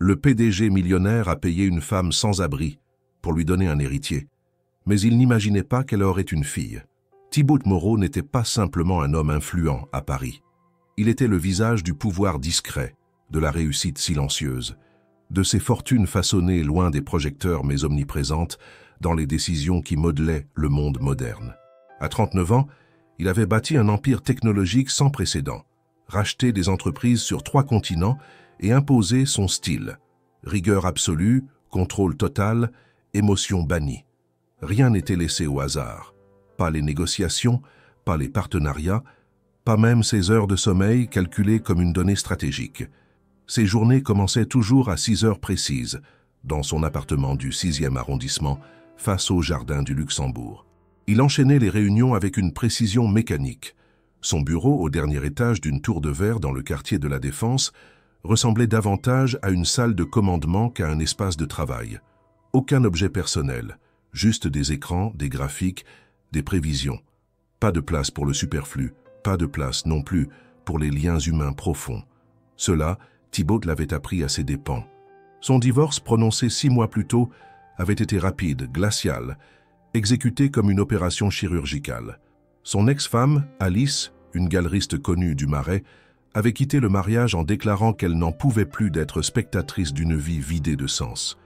Le PDG millionnaire a payé une femme sans abri pour lui donner un héritier, mais il n'imaginait pas qu'elle aurait une fille. Thibaut Moreau n'était pas simplement un homme influent à Paris. Il était le visage du pouvoir discret, de la réussite silencieuse, de ces fortunes façonnées loin des projecteurs mais omniprésentes dans les décisions qui modelaient le monde moderne. À 39 ans, il avait bâti un empire technologique sans précédent, racheté des entreprises sur 3 continents et imposé son style. Rigueur absolue, contrôle total, émotion bannie. Rien n'était laissé au hasard. Pas les négociations, pas les partenariats, pas même ses heures de sommeil calculées comme une donnée stratégique. Ses journées commençaient toujours à 6 heures précises, dans son appartement du 6e arrondissement, face au jardin du Luxembourg. Il enchaînait les réunions avec une précision mécanique. Son bureau, au dernier étage d'une tour de verre dans le quartier de la Défense, ressemblait davantage à une salle de commandement qu'à un espace de travail. Aucun objet personnel, juste des écrans, des graphiques, des prévisions. Pas de place pour le superflu, pas de place non plus pour les liens humains profonds. Cela, Thibaut l'avait appris à ses dépens. Son divorce, prononcé 6 mois plus tôt, avait été rapide, glacial, exécuté comme une opération chirurgicale. Son ex-femme, Alice, une galeriste connue du Marais, avait quitté le mariage en déclarant qu'elle n'en pouvait plus d'être spectatrice d'une vie vidée de sens.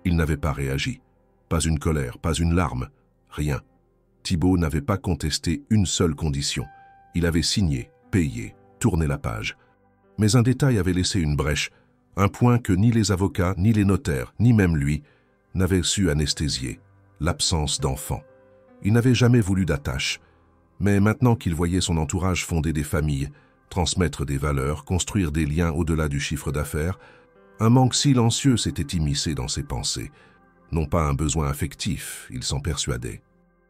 Il n'avait pas réagi. Pas une colère, pas une larme, rien. Thibaut n'avait pas contesté une seule condition. Il avait signé, payé, tourné la page. Mais un détail avait laissé une brèche, un point que ni les avocats, ni les notaires, ni même lui, n'avaient su anesthésier, l'absence d'enfant. Il n'avait jamais voulu d'attache, mais maintenant qu'il voyait son entourage fonder des familles, transmettre des valeurs, construire des liens au-delà du chiffre d'affaires, un manque silencieux s'était immiscé dans ses pensées. Non pas un besoin affectif, il s'en persuadait.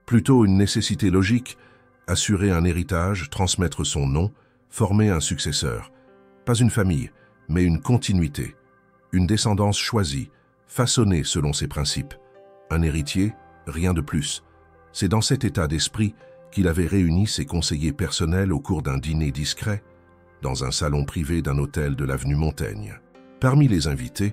Plutôt une nécessité logique, assurer un héritage, transmettre son nom, former un successeur. Pas une famille, mais une continuité, une descendance choisie, façonnée selon ses principes. Un héritier, rien de plus. C'est dans cet état d'esprit qu'il avait réuni ses conseillers personnels au cours d'un dîner discret, dans un salon privé d'un hôtel de l'avenue Montaigne. Parmi les invités,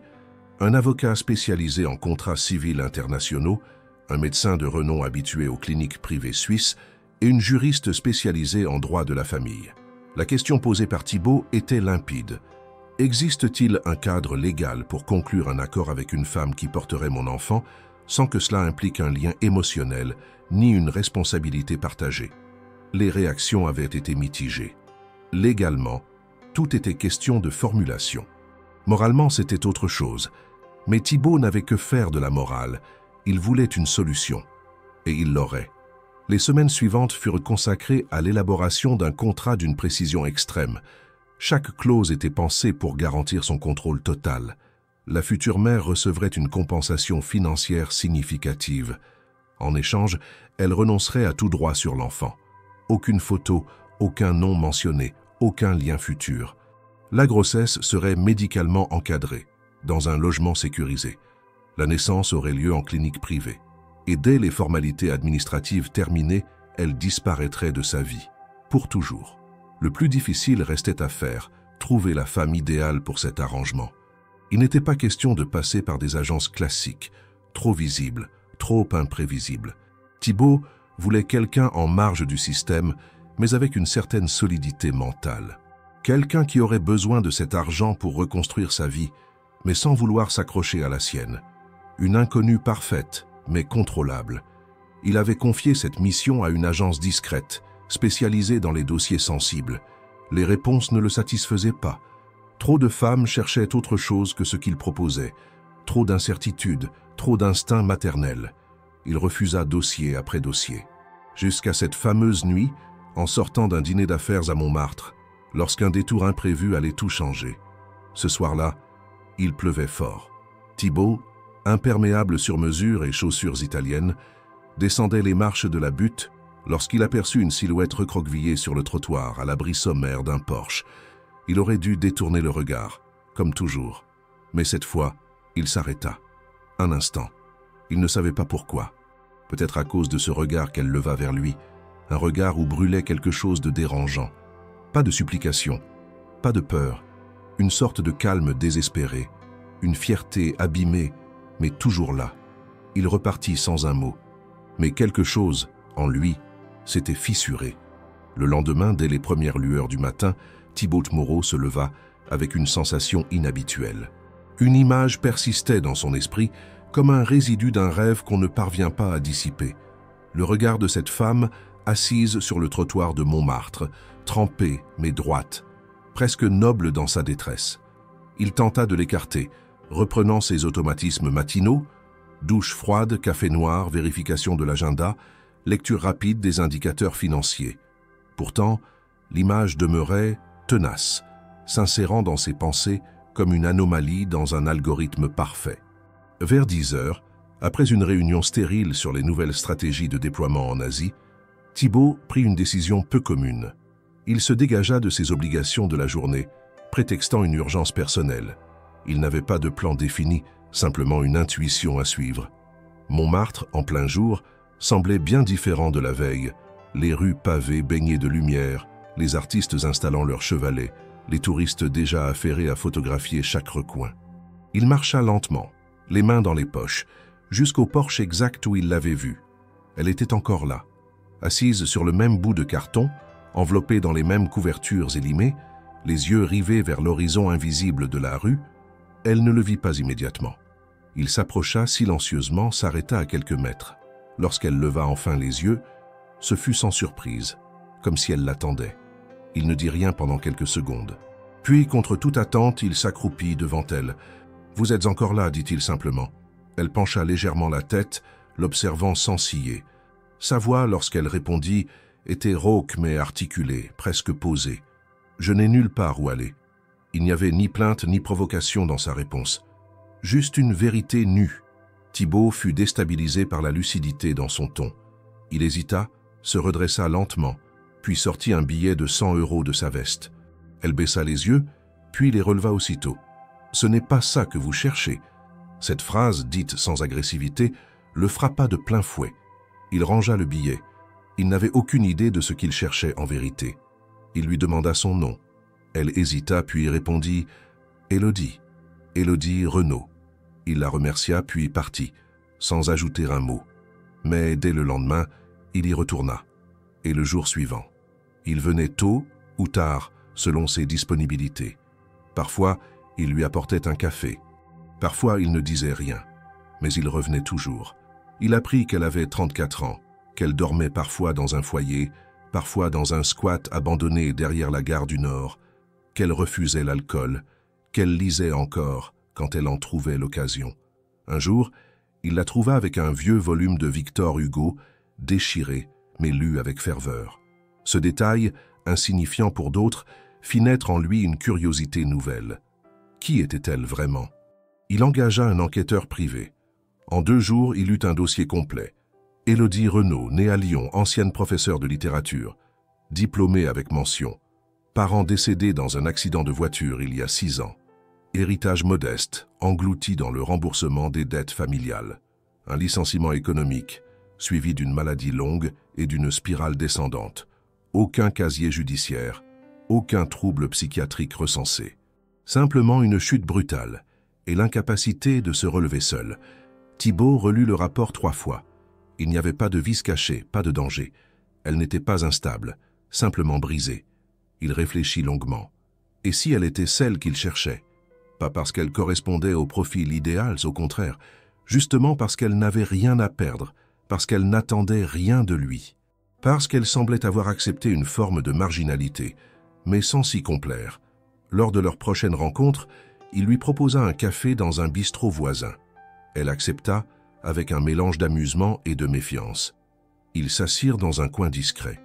un avocat spécialisé en contrats civils internationaux, un médecin de renom habitué aux cliniques privées suisses et une juriste spécialisée en droit de la famille. La question posée par Thibaut était limpide. Existe-t-il un cadre légal pour conclure un accord avec une femme qui porterait mon enfant sans que cela implique un lien émotionnel ni une responsabilité partagée? Les réactions avaient été mitigées. Légalement, tout était question de formulation. Moralement, c'était autre chose. Mais Thibaut n'avait que faire de la morale. Il voulait une solution. Et il l'aurait. Les semaines suivantes furent consacrées à l'élaboration d'un contrat d'une précision extrême. Chaque clause était pensée pour garantir son contrôle total. La future mère recevrait une compensation financière significative. En échange, elle renoncerait à tout droit sur l'enfant. Aucune photo, aucun nom mentionné, aucun lien futur. La grossesse serait médicalement encadrée, dans un logement sécurisé. La naissance aurait lieu en clinique privée. Et dès les formalités administratives terminées, elle disparaîtrait de sa vie, pour toujours. Le plus difficile restait à faire, trouver la femme idéale pour cet arrangement. Il n'était pas question de passer par des agences classiques, trop visibles, trop imprévisibles. Thibaut voulait quelqu'un en marge du système, mais avec une certaine solidité mentale. Quelqu'un qui aurait besoin de cet argent pour reconstruire sa vie, mais sans vouloir s'accrocher à la sienne. Une inconnue parfaite, mais contrôlable. Il avait confié cette mission à une agence discrète, spécialisée dans les dossiers sensibles. Les réponses ne le satisfaisaient pas. Trop de femmes cherchaient autre chose que ce qu'il proposait. Trop d'incertitudes, trop d'instinct maternel. Il refusa dossier après dossier. Jusqu'à cette fameuse nuit, en sortant d'un dîner d'affaires à Montmartre, lorsqu'un détour imprévu allait tout changer. Ce soir-là, il pleuvait fort. Thibaut, imperméable sur mesure et chaussures italiennes, descendait les marches de la butte lorsqu'il aperçut une silhouette recroquevillée sur le trottoir à l'abri sommaire d'un Porsche. Il aurait dû détourner le regard, comme toujours. Mais cette fois, il s'arrêta. Un instant. Il ne savait pas pourquoi. Peut-être à cause de ce regard qu'elle leva vers lui, un regard où brûlait quelque chose de dérangeant. Pas de supplication, pas de peur, une sorte de calme désespéré, une fierté abîmée, mais toujours là. Il repartit sans un mot. Mais quelque chose, en lui, s'était fissuré. Le lendemain, dès les premières lueurs du matin, Thibaut Moreau se leva avec une sensation inhabituelle. Une image persistait dans son esprit comme un résidu d'un rêve qu'on ne parvient pas à dissiper. Le regard de cette femme assise sur le trottoir de Montmartre, trempée mais droite, presque noble dans sa détresse. Il tenta de l'écarter, reprenant ses automatismes matinaux, douche froide, café noir, vérification de l'agenda, lecture rapide des indicateurs financiers. Pourtant, l'image demeurait tenace, s'insérant dans ses pensées comme une anomalie dans un algorithme parfait. Vers 10 heures, après une réunion stérile sur les nouvelles stratégies de déploiement en Asie, Thibaut prit une décision peu commune. Il se dégagea de ses obligations de la journée, prétextant une urgence personnelle. Il n'avait pas de plan défini, simplement une intuition à suivre. Montmartre, en plein jour, semblait bien différent de la veille, les rues pavées baignées de lumière, les artistes installant leurs chevalets, les touristes déjà affairés à photographier chaque recoin. Il marcha lentement, les mains dans les poches, jusqu'au porche exact où il l'avait vue. Elle était encore là, assise sur le même bout de carton, enveloppée dans les mêmes couvertures élimées, les yeux rivés vers l'horizon invisible de la rue. Elle ne le vit pas immédiatement. Il s'approcha silencieusement, s'arrêta à quelques mètres. Lorsqu'elle leva enfin les yeux, ce fut sans surprise, comme si elle l'attendait. Il ne dit rien pendant quelques secondes. Puis, contre toute attente, il s'accroupit devant elle. « Vous êtes encore là », dit-il simplement. Elle pencha légèrement la tête, l'observant sans ciller. Sa voix, lorsqu'elle répondit, était rauque mais articulée, presque posée. Je n'ai nulle part où aller. Il n'y avait ni plainte ni provocation dans sa réponse. Juste une vérité nue. Thibaut fut déstabilisé par la lucidité dans son ton. Il hésita, se redressa lentement, puis sortit un billet de 100 € de sa veste. Elle baissa les yeux, puis les releva aussitôt. « Ce n'est pas ça que vous cherchez. » Cette phrase, dite sans agressivité, le frappa de plein fouet. Il rangea le billet. Il n'avait aucune idée de ce qu'il cherchait en vérité. Il lui demanda son nom. Elle hésita, puis répondit « Élodie. Élodie Renaud. » Il la remercia, puis partit, sans ajouter un mot. Mais dès le lendemain, il y retourna. Et le jour suivant. Il venait tôt ou tard, selon ses disponibilités. Parfois, il lui apportait un café. Parfois, il ne disait rien. Mais il revenait toujours. Il apprit qu'elle avait 34 ans, qu'elle dormait parfois dans un foyer, parfois dans un squat abandonné derrière la gare du Nord, qu'elle refusait l'alcool, qu'elle lisait encore quand elle en trouvait l'occasion. Un jour, il la trouva avec un vieux volume de Victor Hugo, déchiré, mais lu avec ferveur. Ce détail, insignifiant pour d'autres, fit naître en lui une curiosité nouvelle. Qui était-elle vraiment? Il engagea un enquêteur privé. En 2 jours, il eut un dossier complet. Élodie Renaud, née à Lyon, ancienne professeure de littérature, diplômée avec mention, parents décédés dans un accident de voiture il y a 6 ans, héritage modeste, englouti dans le remboursement des dettes familiales, un licenciement économique, suivi d'une maladie longue et d'une spirale descendante, aucun casier judiciaire, aucun trouble psychiatrique recensé. Simplement une chute brutale et l'incapacité de se relever seul. Thibaut relut le rapport 3 fois. Il n'y avait pas de vice caché, pas de danger. Elle n'était pas instable, simplement brisée. Il réfléchit longuement. Et si elle était celle qu'il cherchait? Pas parce qu'elle correspondait au profil idéal, au contraire, justement parce qu'elle n'avait rien à perdre, parce qu'elle n'attendait rien de lui, parce qu'elle semblait avoir accepté une forme de marginalité, mais sans s'y complaire. Lors de leur prochaine rencontre, il lui proposa un café dans un bistrot voisin. Elle accepta, avec un mélange d'amusement et de méfiance. Ils s'assirent dans un coin discret.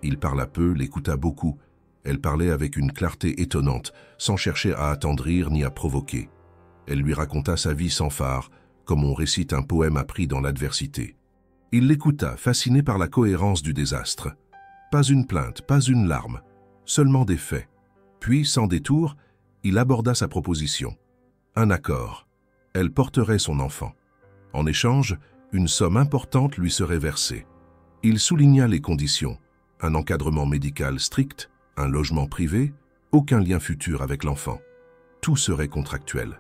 Il parla peu, l'écouta beaucoup. Elle parlait avec une clarté étonnante, sans chercher à attendrir ni à provoquer. Elle lui raconta sa vie sans phare, comme on récite un poème appris dans l'adversité. Il l'écouta, fasciné par la cohérence du désastre. Pas une plainte, pas une larme, seulement des faits. Puis, sans détour, il aborda sa proposition. Un accord. Elle porterait son enfant. En échange, une somme importante lui serait versée. Il souligna les conditions. Un encadrement médical strict, un logement privé, aucun lien futur avec l'enfant. Tout serait contractuel.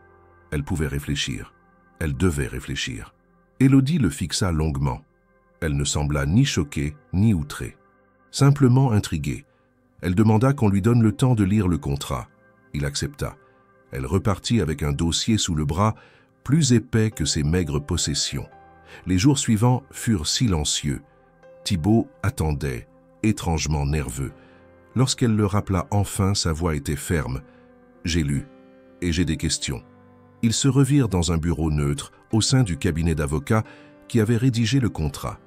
Elle pouvait réfléchir. Elle devait réfléchir. Élodie le fixa longuement. Elle ne sembla ni choquée ni outrée. Simplement intriguée. Elle demanda qu'on lui donne le temps de lire le contrat. Il accepta. Elle repartit avec un dossier sous le bras, plus épais que ses maigres possessions. Les jours suivants furent silencieux. Thibault attendait, étrangement nerveux. Lorsqu'elle le rappela enfin, sa voix était ferme. « J'ai lu, et j'ai des questions. » Ils se revirent dans un bureau neutre, au sein du cabinet d'avocats qui avait rédigé le contrat.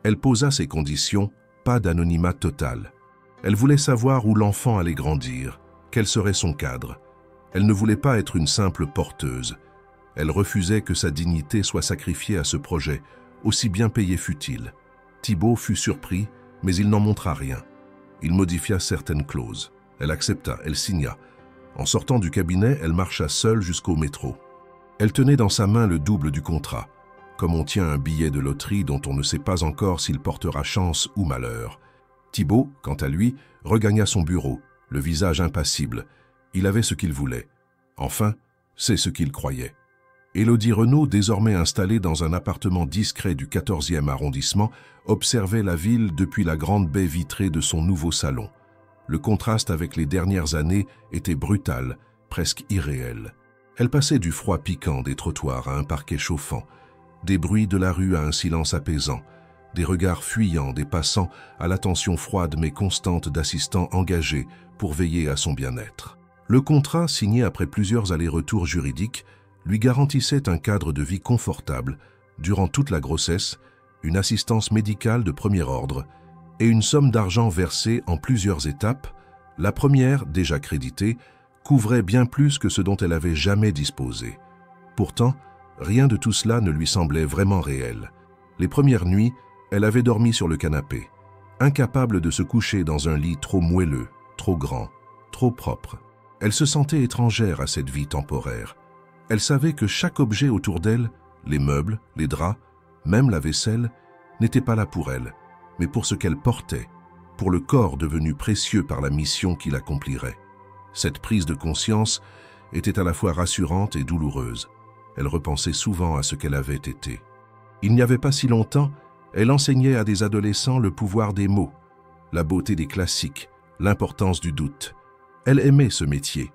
Elle posa ses conditions, pas d'anonymat total. Elle voulait savoir où l'enfant allait grandir, quel serait son cadre. Elle ne voulait pas être une simple porteuse. Elle refusait que sa dignité soit sacrifiée à ce projet, aussi bien payé fût-il. Thibault fut surpris, mais il n'en montra rien. Il modifia certaines clauses. Elle accepta, elle signa. En sortant du cabinet, elle marcha seule jusqu'au métro. Elle tenait dans sa main le double du contrat, comme on tient un billet de loterie dont on ne sait pas encore s'il portera chance ou malheur. Thibault, quant à lui, regagna son bureau, le visage impassible. Il avait ce qu'il voulait. Enfin, c'est ce qu'il croyait. Élodie Renaud, désormais installée dans un appartement discret du 14e arrondissement, observait la ville depuis la grande baie vitrée de son nouveau salon. Le contraste avec les dernières années était brutal, presque irréel. Elle passait du froid piquant des trottoirs à un parquet chauffant, des bruits de la rue à un silence apaisant, des regards fuyants des passants à l'attention froide mais constante d'assistants engagés pour veiller à son bien-être. Le contrat, signé après plusieurs allers-retours juridiques, lui garantissait un cadre de vie confortable durant toute la grossesse, une assistance médicale de premier ordre et une somme d'argent versée en plusieurs étapes. La première, déjà créditée, couvrait bien plus que ce dont elle avait jamais disposé. Pourtant, rien de tout cela ne lui semblait vraiment réel. Les premières nuits, elle avait dormi sur le canapé, incapable de se coucher dans un lit trop moelleux, trop grand, trop propre. Elle se sentait étrangère à cette vie temporaire. Elle savait que chaque objet autour d'elle, les meubles, les draps, même la vaisselle, n'était pas là pour elle, mais pour ce qu'elle portait, pour le corps devenu précieux par la mission qu'il accomplirait. Cette prise de conscience était à la fois rassurante et douloureuse. Elle repensait souvent à ce qu'elle avait été. Il n'y avait pas si longtemps, elle enseignait à des adolescents le pouvoir des mots, la beauté des classiques, l'importance du doute. Elle aimait ce métier.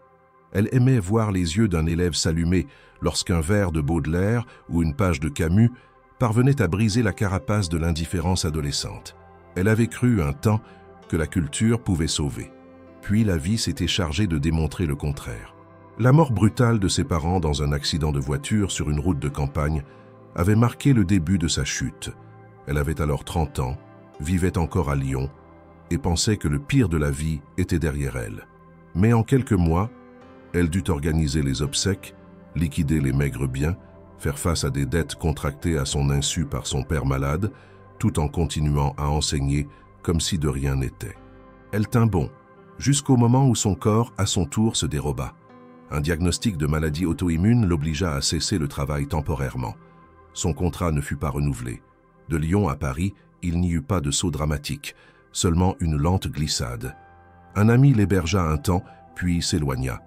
Elle aimait voir les yeux d'un élève s'allumer lorsqu'un vers de Baudelaire ou une page de Camus parvenait à briser la carapace de l'indifférence adolescente. Elle avait cru un temps que la culture pouvait sauver. Puis la vie s'était chargée de démontrer le contraire. La mort brutale de ses parents dans un accident de voiture sur une route de campagne avait marqué le début de sa chute. Elle avait alors 30 ans, vivait encore à Lyon et pensait que le pire de la vie était derrière elle. Mais en quelques mois, elle dut organiser les obsèques, liquider les maigres biens, faire face à des dettes contractées à son insu par son père malade, tout en continuant à enseigner comme si de rien n'était. Elle tint bon, jusqu'au moment où son corps, à son tour, se déroba. Un diagnostic de maladie auto-immune l'obligea à cesser le travail temporairement. Son contrat ne fut pas renouvelé. De Lyon à Paris, il n'y eut pas de saut dramatique, seulement une lente glissade. Un ami l'hébergea un temps, puis s'éloigna.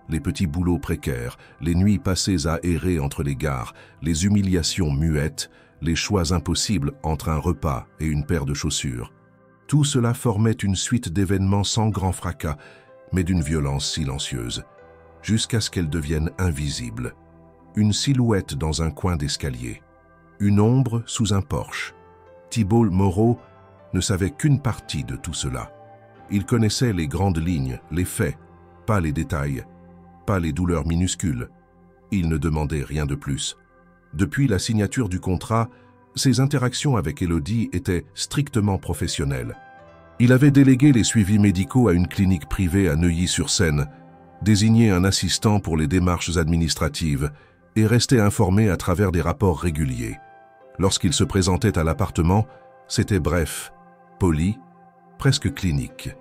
Les petits boulots précaires, les nuits passées à errer entre les gares, les humiliations muettes, les choix impossibles entre un repas et une paire de chaussures. Tout cela formait une suite d'événements sans grand fracas, mais d'une violence silencieuse, jusqu'à ce qu'elle devienne invisible. Une silhouette dans un coin d'escalier, une ombre sous un porche. Thibault Moreau ne savait qu'une partie de tout cela. Il connaissait les grandes lignes, les faits, pas les détails, pas les douleurs minuscules. Il ne demandait rien de plus. Depuis la signature du contrat, ses interactions avec Élodie étaient strictement professionnelles. Il avait délégué les suivis médicaux à une clinique privée à Neuilly-sur-Seine, désigné un assistant pour les démarches administratives et restait informé à travers des rapports réguliers. Lorsqu'il se présentait à l'appartement, c'était bref, poli, presque clinique.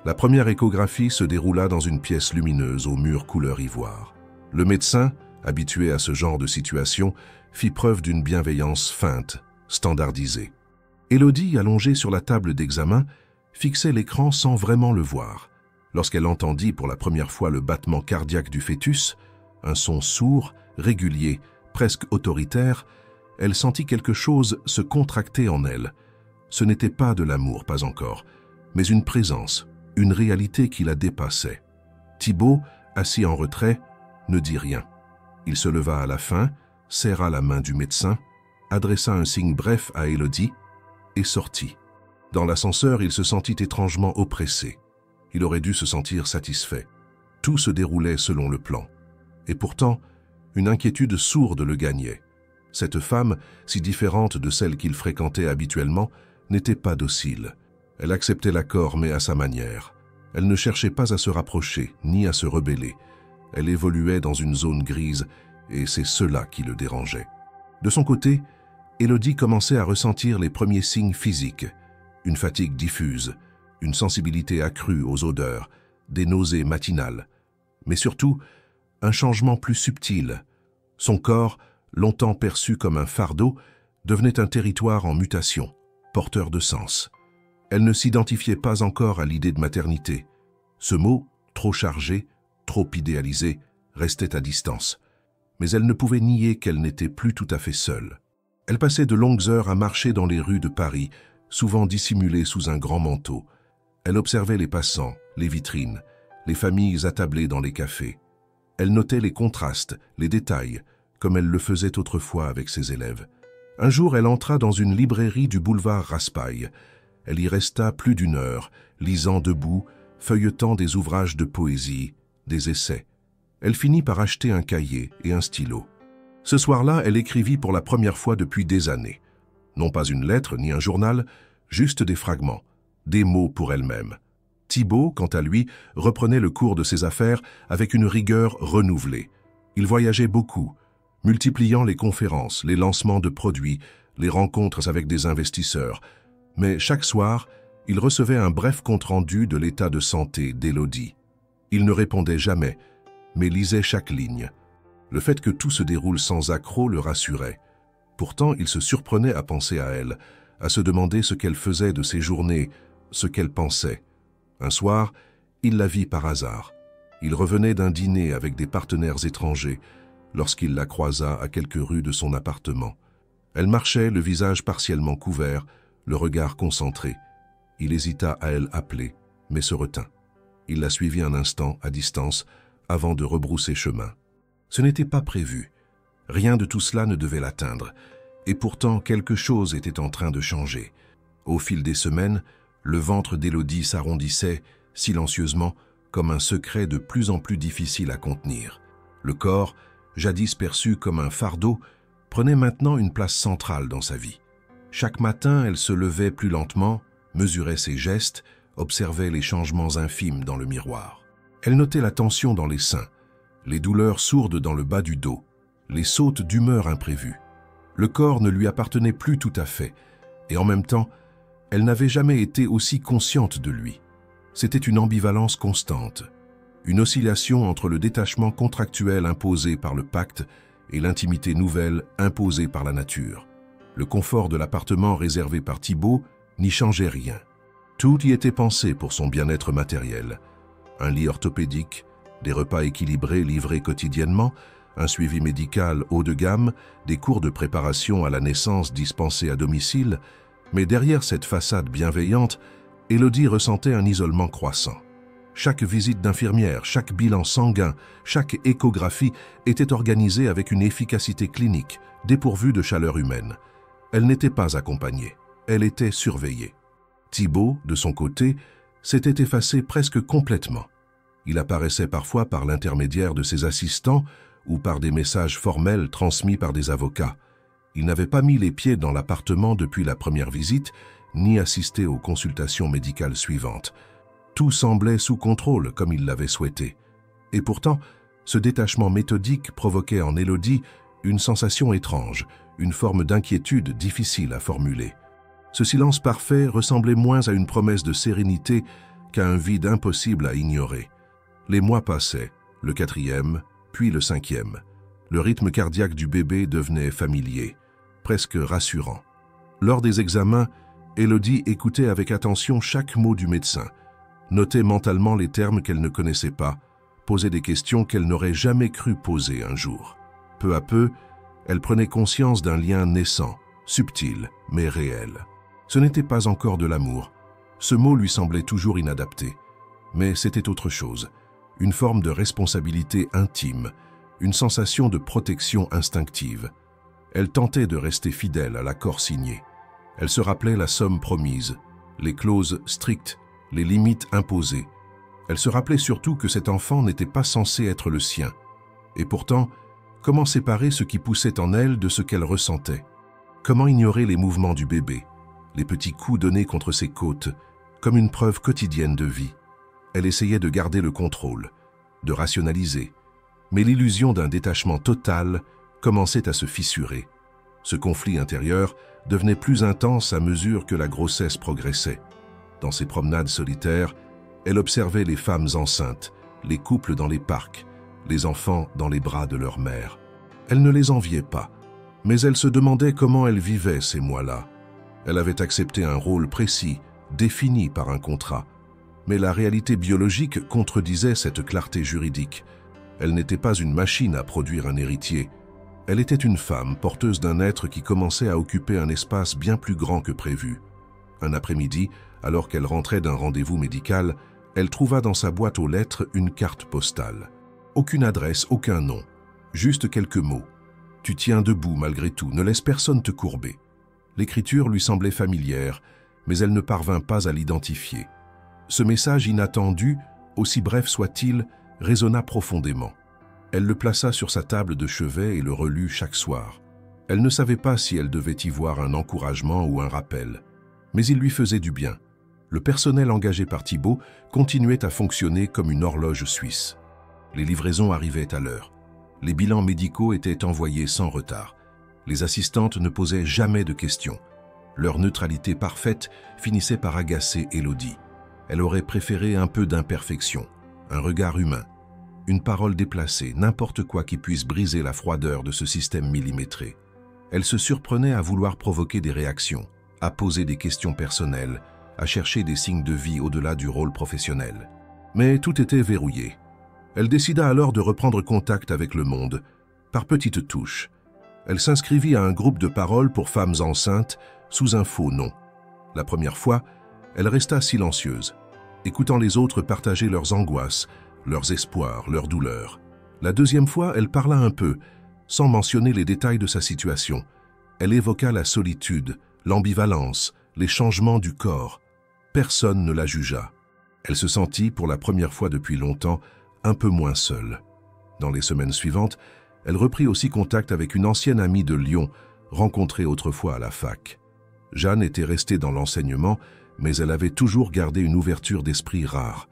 La première échographie se déroula dans une pièce lumineuse aux murs couleur ivoire. Le médecin, habitué à ce genre de situation, fit preuve d'une bienveillance feinte, standardisée. Élodie, allongée sur la table d'examen, fixait l'écran sans vraiment le voir. Lorsqu'elle entendit pour la première fois le battement cardiaque du fœtus, un son sourd, régulier, presque autoritaire, elle sentit quelque chose se contracter en elle. Ce n'était pas de l'amour, pas encore, mais une présence, une réalité qui la dépassait. Thibaut, assis en retrait, ne dit rien. Il se leva à la fin, serra la main du médecin, adressa un signe bref à Élodie et sortit. Dans l'ascenseur, il se sentit étrangement oppressé. Il aurait dû se sentir satisfait. Tout se déroulait selon le plan. Et pourtant, une inquiétude sourde le gagnait. Cette femme, si différente de celle qu'il fréquentait habituellement, n'était pas docile. Elle acceptait l'accord, mais à sa manière. Elle ne cherchait pas à se rapprocher, ni à se rebeller. Elle évoluait dans une zone grise, et c'est cela qui le dérangeait. De son côté, Élodie commençait à ressentir les premiers signes physiques. Une fatigue diffuse, une sensibilité accrue aux odeurs, des nausées matinales. Mais surtout, un changement plus subtil. Son corps, longtemps perçu comme un fardeau, devenait un territoire en mutation, porteur de sens. Elle ne s'identifiait pas encore à l'idée de maternité. Ce mot, trop chargé, trop idéalisé, restait à distance. Mais elle ne pouvait nier qu'elle n'était plus tout à fait seule. Elle passait de longues heures à marcher dans les rues de Paris, souvent dissimulée sous un grand manteau. Elle observait les passants, les vitrines, les familles attablées dans les cafés. Elle notait les contrastes, les détails, comme elle le faisait autrefois avec ses élèves. Un jour, elle entra dans une librairie du boulevard Raspail. Elle y resta plus d'une heure, lisant debout, feuilletant des ouvrages de poésie, des essais. Elle finit par acheter un cahier et un stylo. Ce soir-là, elle écrivit pour la première fois depuis des années. Non pas une lettre ni un journal, juste des fragments, des mots pour elle-même. Thibaut, quant à lui, reprenait le cours de ses affaires avec une rigueur renouvelée. Il voyageait beaucoup, multipliant les conférences, les lancements de produits, les rencontres avec des investisseurs. Mais chaque soir, il recevait un bref compte-rendu de l'état de santé d'Élodie. Il ne répondait jamais, mais lisait chaque ligne. Le fait que tout se déroule sans accroc le rassurait. Pourtant, il se surprenait à penser à elle, à se demander ce qu'elle faisait de ses journées, ce qu'elle pensait. Un soir, il la vit par hasard. Il revenait d'un dîner avec des partenaires étrangers, lorsqu'il la croisa à quelques rues de son appartement. Elle marchait, le visage partiellement couvert, le regard concentré. Il hésita à elle appeler, mais se retint. Il la suivit un instant, à distance, avant de rebrousser chemin. Ce n'était pas prévu. Rien de tout cela ne devait l'atteindre. Et pourtant, quelque chose était en train de changer. Au fil des semaines, le ventre d'Élodie s'arrondissait, silencieusement, comme un secret de plus en plus difficile à contenir. Le corps, jadis perçu comme un fardeau, prenait maintenant une place centrale dans sa vie. Chaque matin, elle se levait plus lentement, mesurait ses gestes, observait les changements infimes dans le miroir. Elle notait la tension dans les seins, les douleurs sourdes dans le bas du dos, les sautes d'humeur imprévues. Le corps ne lui appartenait plus tout à fait, et en même temps, elle n'avait jamais été aussi consciente de lui. C'était une ambivalence constante, une oscillation entre le détachement contractuel imposé par le pacte et l'intimité nouvelle imposée par la nature. Le confort de l'appartement réservé par Thibaut n'y changeait rien. Tout y était pensé pour son bien-être matériel. Un lit orthopédique, des repas équilibrés livrés quotidiennement, un suivi médical haut de gamme, des cours de préparation à la naissance dispensés à domicile, mais derrière cette façade bienveillante, Élodie ressentait un isolement croissant. Chaque visite d'infirmière, chaque bilan sanguin, chaque échographie était organisée avec une efficacité clinique, dépourvue de chaleur humaine. Elle n'était pas accompagnée, elle était surveillée. Thibaut, de son côté, s'était effacé presque complètement. Il apparaissait parfois par l'intermédiaire de ses assistants ou par des messages formels transmis par des avocats. Il n'avait pas mis les pieds dans l'appartement depuis la première visite, ni assisté aux consultations médicales suivantes. Tout semblait sous contrôle comme il l'avait souhaité. Et pourtant, ce détachement méthodique provoquait en Élodie une sensation étrange, une forme d'inquiétude difficile à formuler. Ce silence parfait ressemblait moins à une promesse de sérénité qu'à un vide impossible à ignorer. Les mois passaient, le 4e, puis le 5e. Le rythme cardiaque du bébé devenait familier, presque rassurant. Lors des examens, Élodie écoutait avec attention chaque mot du médecin, notait mentalement les termes qu'elle ne connaissait pas, posait des questions qu'elle n'aurait jamais cru poser un jour. Peu à peu, elle prenait conscience d'un lien naissant, subtil, mais réel. Ce n'était pas encore de l'amour. Ce mot lui semblait toujours inadapté. Mais c'était autre chose, une forme de responsabilité intime, une sensation de protection instinctive. Elle tentait de rester fidèle à l'accord signé. Elle se rappelait la somme promise, les clauses strictes, les limites imposées. Elle se rappelait surtout que cet enfant n'était pas censé être le sien. Et pourtant, comment séparer ce qui poussait en elle de ce qu'elle ressentait? Comment ignorer les mouvements du bébé, les petits coups donnés contre ses côtes, comme une preuve quotidienne de vie? Elle essayait de garder le contrôle, de rationaliser, mais l'illusion d'un détachement total commençait à se fissurer. Ce conflit intérieur devenait plus intense à mesure que la grossesse progressait. Dans ses promenades solitaires, elle observait les femmes enceintes, les couples dans les parcs, les enfants dans les bras de leur mère. Elle ne les enviait pas, mais elle se demandait comment elle vivait ces mois-là. Elle avait accepté un rôle précis, défini par un contrat. Mais la réalité biologique contredisait cette clarté juridique. Elle n'était pas une machine à produire un héritier. Elle était une femme porteuse d'un être qui commençait à occuper un espace bien plus grand que prévu. Un après-midi, alors qu'elle rentrait d'un rendez-vous médical, elle trouva dans sa boîte aux lettres une carte postale. Aucune adresse, aucun nom, juste quelques mots. « Tu tiens debout malgré tout, ne laisse personne te courber ». L'écriture lui semblait familière, mais elle ne parvint pas à l'identifier. Ce message inattendu, aussi bref soit-il, résonna profondément. Elle le plaça sur sa table de chevet et le relut chaque soir. Elle ne savait pas si elle devait y voir un encouragement ou un rappel. Mais il lui faisait du bien. Le personnel engagé par Thibaut continuait à fonctionner comme une horloge suisse. Les livraisons arrivaient à l'heure. Les bilans médicaux étaient envoyés sans retard. Les assistantes ne posaient jamais de questions. Leur neutralité parfaite finissait par agacer Élodie. Elle aurait préféré un peu d'imperfection, un regard humain, une parole déplacée, n'importe quoi qui puisse briser la froideur de ce système millimétré. Elle se surprenait à vouloir provoquer des réactions, à poser des questions personnelles, à chercher des signes de vie au-delà du rôle professionnel. Mais tout était verrouillé. Elle décida alors de reprendre contact avec le monde, par petites touches. Elle s'inscrivit à un groupe de parole pour femmes enceintes sous un faux nom. La première fois, elle resta silencieuse, écoutant les autres partager leurs angoisses, leurs espoirs, leurs douleurs. La deuxième fois, elle parla un peu, sans mentionner les détails de sa situation. Elle évoqua la solitude, l'ambivalence, les changements du corps. Personne ne la jugea. Elle se sentit, pour la première fois depuis longtemps, un peu moins seule. Dans les semaines suivantes, elle reprit aussi contact avec une ancienne amie de Lyon, rencontrée autrefois à la fac. Jeanne était restée dans l'enseignement, mais elle avait toujours gardé une ouverture d'esprit rare.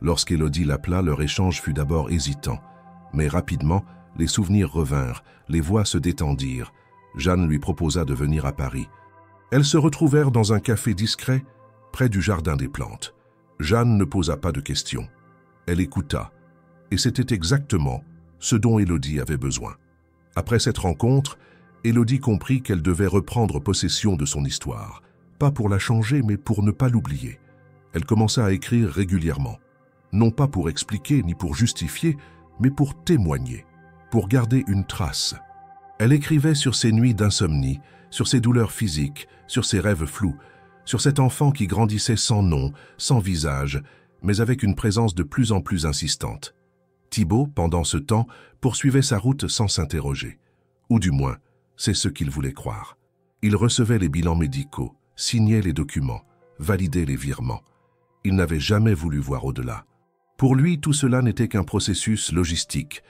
Lorsqu'Élodie l'appela, leur échange fut d'abord hésitant. Mais rapidement, les souvenirs revinrent, les voix se détendirent. Jeanne lui proposa de venir à Paris. Elles se retrouvèrent dans un café discret, près du jardin des plantes. Jeanne ne posa pas de questions. Elle écouta, et c'était exactement ce dont Élodie avait besoin. Après cette rencontre, Élodie comprit qu'elle devait reprendre possession de son histoire. Pas pour la changer, mais pour ne pas l'oublier. Elle commença à écrire régulièrement. Non pas pour expliquer ni pour justifier, mais pour témoigner, pour garder une trace. Elle écrivait sur ses nuits d'insomnie, sur ses douleurs physiques, sur ses rêves flous, sur cet enfant qui grandissait sans nom, sans visage, mais avec une présence de plus en plus insistante. Thibaut, pendant ce temps, poursuivait sa route sans s'interroger. Ou du moins, c'est ce qu'il voulait croire. Il recevait les bilans médicaux, signait les documents, validait les virements. Il n'avait jamais voulu voir au-delà. Pour lui, tout cela n'était qu'un processus logistique,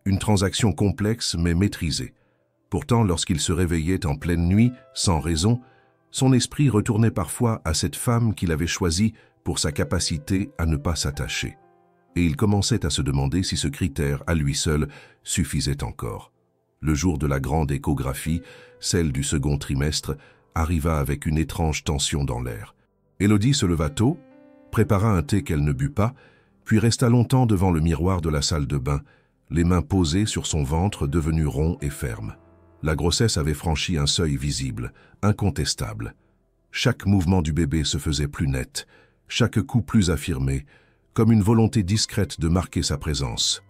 une transaction complexe mais maîtrisée. Pourtant, lorsqu'il se réveillait en pleine nuit, sans raison, son esprit retournait parfois à cette femme qu'il avait choisie pour sa capacité à ne pas s'attacher. Et il commençait à se demander si ce critère, à lui seul, suffisait encore. Le jour de la grande échographie, celle du second trimestre, arriva avec une étrange tension dans l'air. Élodie se leva tôt, prépara un thé qu'elle ne but pas, puis resta longtemps devant le miroir de la salle de bain, les mains posées sur son ventre devenu rond et ferme. La grossesse avait franchi un seuil visible, incontestable. Chaque mouvement du bébé se faisait plus net, chaque coup plus affirmé, comme une volonté discrète de marquer sa présence.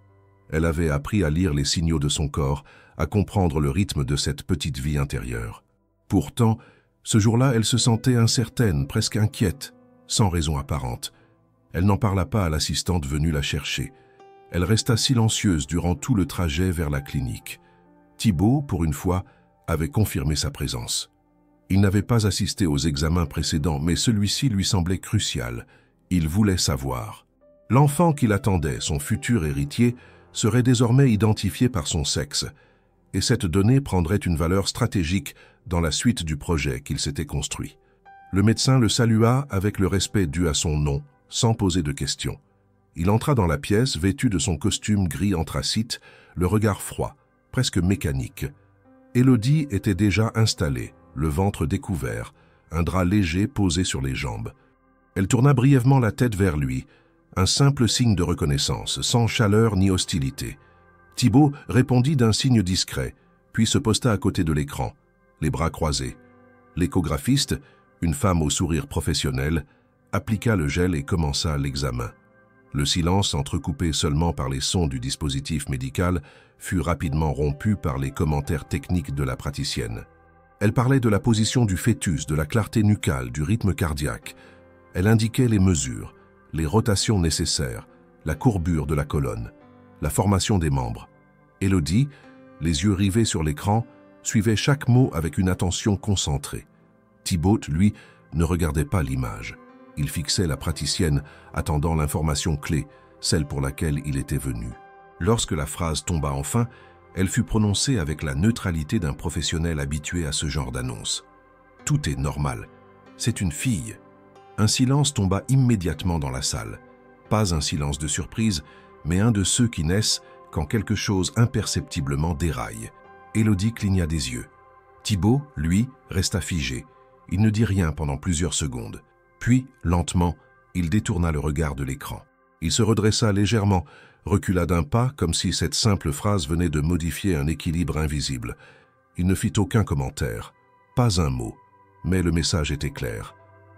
Elle avait appris à lire les signaux de son corps, à comprendre le rythme de cette petite vie intérieure. Pourtant, ce jour-là, elle se sentait incertaine, presque inquiète, sans raison apparente. Elle n'en parla pas à l'assistante venue la chercher. Elle resta silencieuse durant tout le trajet vers la clinique. Thibaut, pour une fois, avait confirmé sa présence. Il n'avait pas assisté aux examens précédents, mais celui-ci lui semblait crucial. Il voulait savoir. L'enfant qu'il attendait, son futur héritier, serait désormais identifié par son sexe, et cette donnée prendrait une valeur stratégique dans la suite du projet qu'il s'était construit. Le médecin le salua avec le respect dû à son nom, sans poser de questions. Il entra dans la pièce, vêtu de son costume gris anthracite, le regard froid, presque mécanique. Élodie était déjà installée, le ventre découvert, un drap léger posé sur les jambes. Elle tourna brièvement la tête vers lui, un simple signe de reconnaissance, sans chaleur ni hostilité. Thibaut répondit d'un signe discret, puis se posta à côté de l'écran, les bras croisés. L'échographiste, une femme au sourire professionnel, appliqua le gel et commença l'examen. Le silence, entrecoupé seulement par les sons du dispositif médical, fut rapidement rompu par les commentaires techniques de la praticienne. Elle parlait de la position du fœtus, de la clarté nucale, du rythme cardiaque. Elle indiquait les mesures, les rotations nécessaires, la courbure de la colonne, la formation des membres. Élodie, les yeux rivés sur l'écran, suivait chaque mot avec une attention concentrée. Thibaut, lui, ne regardait pas l'image. Il fixait la praticienne, attendant l'information clé, celle pour laquelle il était venu. Lorsque la phrase tomba enfin, elle fut prononcée avec la neutralité d'un professionnel habitué à ce genre d'annonce. « Tout est normal. C'est une fille. » Un silence tomba immédiatement dans la salle. Pas un silence de surprise, mais un de ceux qui naissent quand quelque chose imperceptiblement déraille. Élodie cligna des yeux. Thibaut, lui, resta figé. Il ne dit rien pendant plusieurs secondes. Puis, lentement, il détourna le regard de l'écran. Il se redressa légèrement, recula d'un pas comme si cette simple phrase venait de modifier un équilibre invisible. Il ne fit aucun commentaire, pas un mot, mais le message était clair.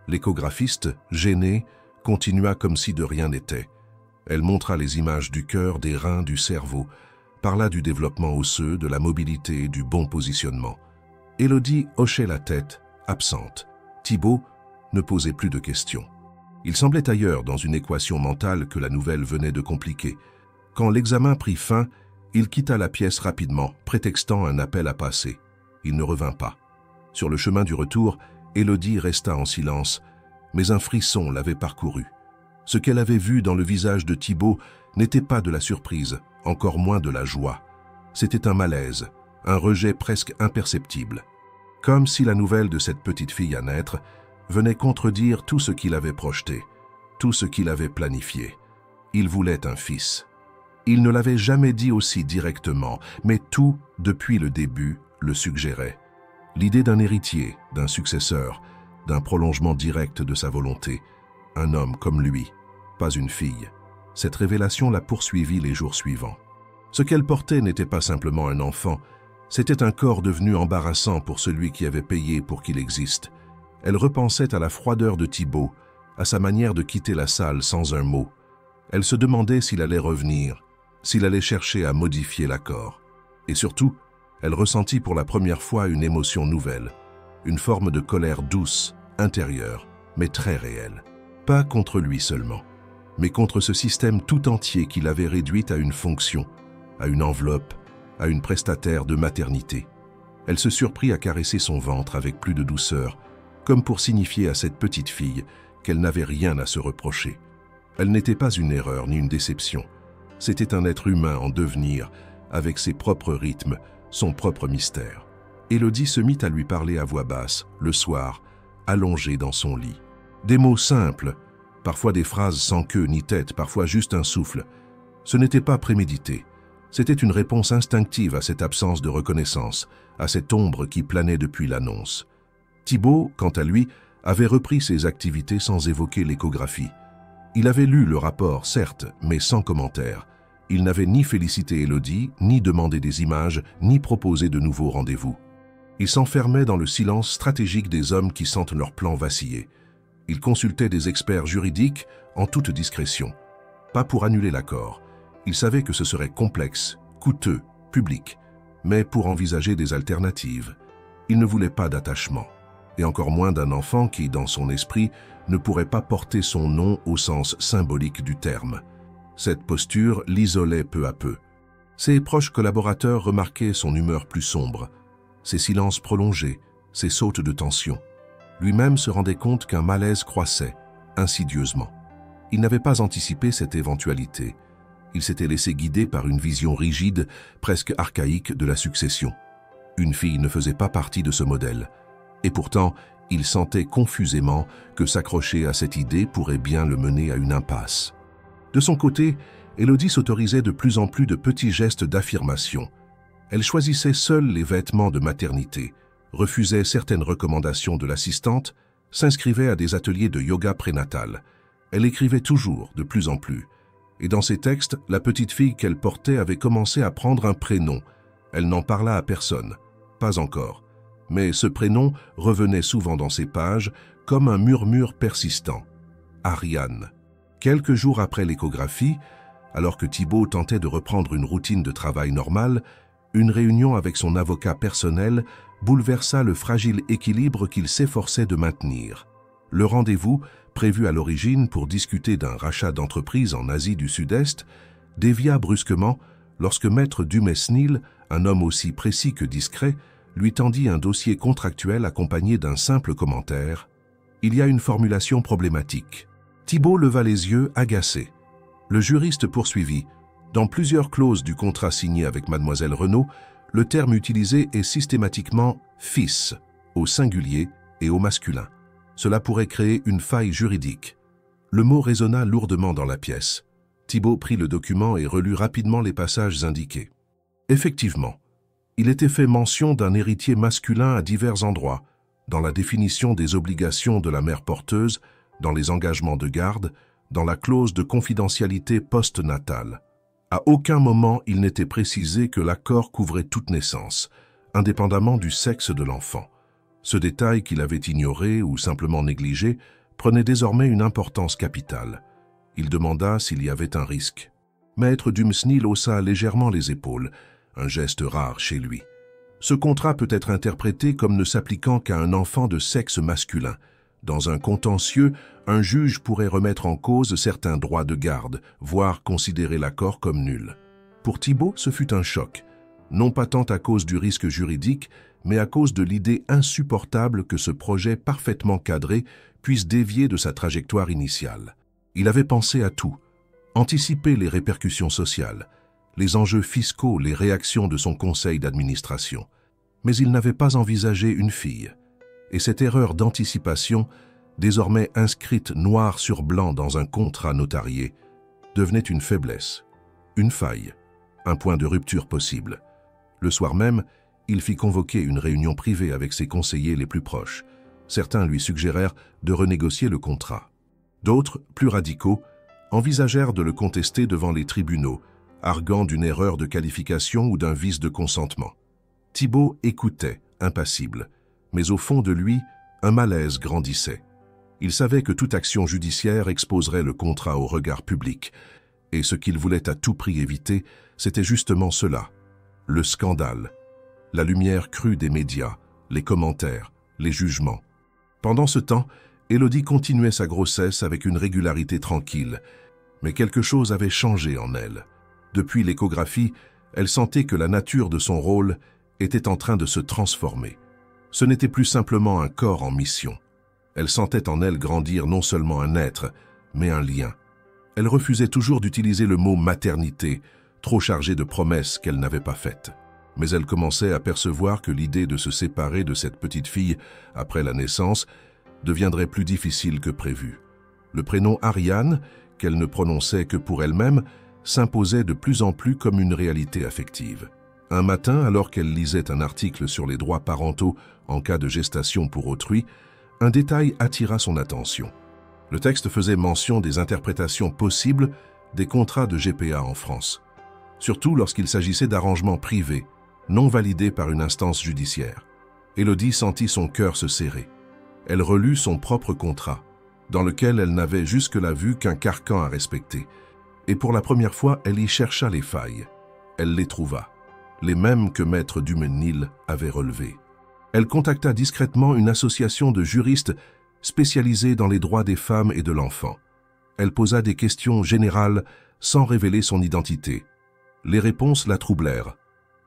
L'échographiste, gênée, continua comme si de rien n'était. Elle montra les images du cœur, des reins, du cerveau, parla du développement osseux, de la mobilité et du bon positionnement. Élodie hochait la tête, absente. Thibaut ne posait plus de questions. Il semblait ailleurs dans une équation mentale que la nouvelle venait de compliquer. Quand l'examen prit fin, il quitta la pièce rapidement, prétextant un appel à passer. Il ne revint pas. Sur le chemin du retour, Élodie resta en silence, mais un frisson l'avait parcouru. Ce qu'elle avait vu dans le visage de Thibaut n'était pas de la surprise, encore moins de la joie. C'était un malaise, un rejet presque imperceptible. Comme si la nouvelle de cette petite fille à naître venait contredire tout ce qu'il avait projeté, tout ce qu'il avait planifié. Il voulait un fils. Il ne l'avait jamais dit aussi directement, mais tout, depuis le début, le suggérait. L'idée d'un héritier, d'un successeur, d'un prolongement direct de sa volonté. Un homme comme lui, pas une fille. Cette révélation la poursuivit les jours suivants. Ce qu'elle portait n'était pas simplement un enfant, c'était un corps devenu embarrassant pour celui qui avait payé pour qu'il existe. Elle repensait à la froideur de Thibaut, à sa manière de quitter la salle sans un mot. Elle se demandait s'il allait revenir, s'il allait chercher à modifier l'accord. Et surtout, elle ressentit pour la première fois une émotion nouvelle, une forme de colère douce, intérieure, mais très réelle. Pas contre lui seulement, mais contre ce système tout entier qui l'avait réduite à une fonction, à une enveloppe, à une prestataire de maternité. Elle se surprit à caresser son ventre avec plus de douceur, comme pour signifier à cette petite fille qu'elle n'avait rien à se reprocher. Elle n'était pas une erreur ni une déception. C'était un être humain en devenir, avec ses propres rythmes, son propre mystère. Élodie se mit à lui parler à voix basse, le soir, allongée dans son lit. Des mots simples, parfois des phrases sans queue ni tête, parfois juste un souffle. Ce n'était pas prémédité. C'était une réponse instinctive à cette absence de reconnaissance, à cette ombre qui planait depuis l'annonce. Thibaut, quant à lui, avait repris ses activités sans évoquer l'échographie. Il avait lu le rapport, certes, mais sans commentaire. Il n'avait ni félicité Élodie, ni demandé des images, ni proposé de nouveaux rendez-vous. Il s'enfermait dans le silence stratégique des hommes qui sentent leur plan vaciller. Il consultait des experts juridiques en toute discrétion. Pas pour annuler l'accord. Il savait que ce serait complexe, coûteux, public. mais pour envisager des alternatives. Il ne voulait pas d'attachement, et encore moins d'un enfant qui, dans son esprit, ne pourrait pas porter son nom au sens symbolique du terme. Cette posture l'isolait peu à peu. Ses proches collaborateurs remarquaient son humeur plus sombre, ses silences prolongés, ses sautes de tension. Lui-même se rendait compte qu'un malaise croissait, insidieusement. Il n'avait pas anticipé cette éventualité. Il s'était laissé guider par une vision rigide, presque archaïque de la succession. Une fille ne faisait pas partie de ce modèle. Et pourtant, il sentait confusément que s'accrocher à cette idée pourrait bien le mener à une impasse. De son côté, Élodie s'autorisait de plus en plus de petits gestes d'affirmation. Elle choisissait seule les vêtements de maternité, refusait certaines recommandations de l'assistante, s'inscrivait à des ateliers de yoga prénatal. Elle écrivait toujours, de plus en plus. Et dans ses textes, la petite fille qu'elle portait avait commencé à prendre un prénom. Elle n'en parla à personne, pas encore. Mais ce prénom revenait souvent dans ses pages comme un murmure persistant. Ariane. Quelques jours après l'échographie, alors que Thibaut tentait de reprendre une routine de travail normale, une réunion avec son avocat personnel bouleversa le fragile équilibre qu'il s'efforçait de maintenir. Le rendez-vous, prévu à l'origine pour discuter d'un rachat d'entreprise en Asie du Sud-Est, dévia brusquement lorsque Maître Dumesnil, un homme aussi précis que discret, lui tendit un dossier contractuel accompagné d'un simple commentaire. « Il y a une formulation problématique. » Thibaut leva les yeux, agacé. Le juriste poursuivit. Dans plusieurs clauses du contrat signé avec Mademoiselle Renaud, le terme utilisé est systématiquement « fils » au singulier et au masculin. Cela pourrait créer une faille juridique. Le mot résonna lourdement dans la pièce. Thibaut prit le document et relut rapidement les passages indiqués. Effectivement, il était fait mention d'un héritier masculin à divers endroits, dans la définition des obligations de la mère porteuse, dans les engagements de garde, dans la clause de confidentialité post-natale. À aucun moment il n'était précisé que l'accord couvrait toute naissance, indépendamment du sexe de l'enfant. Ce détail qu'il avait ignoré ou simplement négligé prenait désormais une importance capitale. Il demanda s'il y avait un risque. Maître Dumesnil haussa légèrement les épaules, un geste rare chez lui. Ce contrat peut être interprété comme ne s'appliquant qu'à un enfant de sexe masculin. Dans un contentieux, un juge pourrait remettre en cause certains droits de garde, voire considérer l'accord comme nul. Pour Thibaut, ce fut un choc, non pas tant à cause du risque juridique, mais à cause de l'idée insupportable que ce projet parfaitement cadré puisse dévier de sa trajectoire initiale. Il avait pensé à tout, anticiper les répercussions sociales, les enjeux fiscaux, les réactions de son conseil d'administration. Mais il n'avait pas envisagé une fille. Et cette erreur d'anticipation, désormais inscrite noir sur blanc dans un contrat notarié, devenait une faiblesse, une faille, un point de rupture possible. Le soir même, il fit convoquer une réunion privée avec ses conseillers les plus proches. Certains lui suggérèrent de renégocier le contrat. D'autres, plus radicaux, envisagèrent de le contester devant les tribunaux, arguant d'une erreur de qualification ou d'un vice de consentement. Thibaut écoutait, impassible, mais au fond de lui, un malaise grandissait. Il savait que toute action judiciaire exposerait le contrat au regard public, et ce qu'il voulait à tout prix éviter, c'était justement cela, le scandale, la lumière crue des médias, les commentaires, les jugements. Pendant ce temps, Élodie continuait sa grossesse avec une régularité tranquille, mais quelque chose avait changé en elle. Depuis l'échographie, elle sentait que la nature de son rôle était en train de se transformer. Ce n'était plus simplement un corps en mission. Elle sentait en elle grandir non seulement un être, mais un lien. Elle refusait toujours d'utiliser le mot « maternité », trop chargé de promesses qu'elle n'avait pas faites. Mais elle commençait à percevoir que l'idée de se séparer de cette petite fille après la naissance deviendrait plus difficile que prévu. Le prénom Ariane, qu'elle ne prononçait que pour elle-même, s'imposait de plus en plus comme une réalité affective. Un matin, alors qu'elle lisait un article sur les droits parentaux en cas de gestation pour autrui, un détail attira son attention. Le texte faisait mention des interprétations possibles des contrats de GPA en France, surtout lorsqu'il s'agissait d'arrangements privés, non validés par une instance judiciaire. Élodie sentit son cœur se serrer. Elle relut son propre contrat, dans lequel elle n'avait jusque-là vu qu'un carcan à respecter, et pour la première fois, elle y chercha les failles. Elle les trouva. les mêmes que maître Dumenil avait relevés. Elle contacta discrètement une association de juristes spécialisés dans les droits des femmes et de l'enfant. Elle posa des questions générales sans révéler son identité. Les réponses la troublèrent.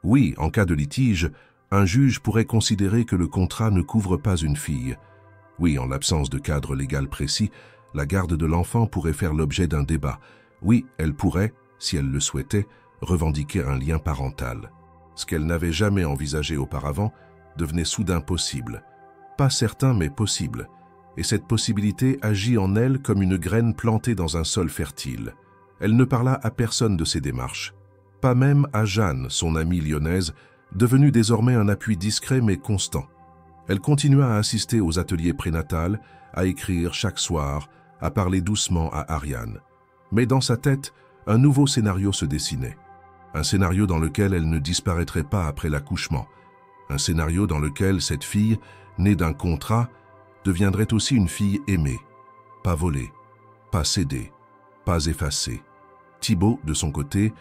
Oui, en cas de litige, un juge pourrait considérer que le contrat ne couvre pas une fille. Oui, en l'absence de cadre légal précis, la garde de l'enfant pourrait faire l'objet d'un débat. Oui, elle pourrait, si elle le souhaitait, revendiquer un lien parental. Ce qu'elle n'avait jamais envisagé auparavant devenait soudain possible. Pas certain, mais possible. Et cette possibilité agit en elle comme une graine plantée dans un sol fertile. Elle ne parla à personne de ses démarches. Pas même à Jeanne, son amie lyonnaise, devenue désormais un appui discret mais constant. Elle continua à assister aux ateliers prénatals, à écrire chaque soir, à parler doucement à Ariane. Mais dans sa tête, un nouveau scénario se dessinait. Un scénario dans lequel elle ne disparaîtrait pas après l'accouchement. Un scénario dans lequel cette fille, née d'un contrat, deviendrait aussi une fille aimée. Pas volée, pas cédée, pas effacée. Thibaut, de son côté,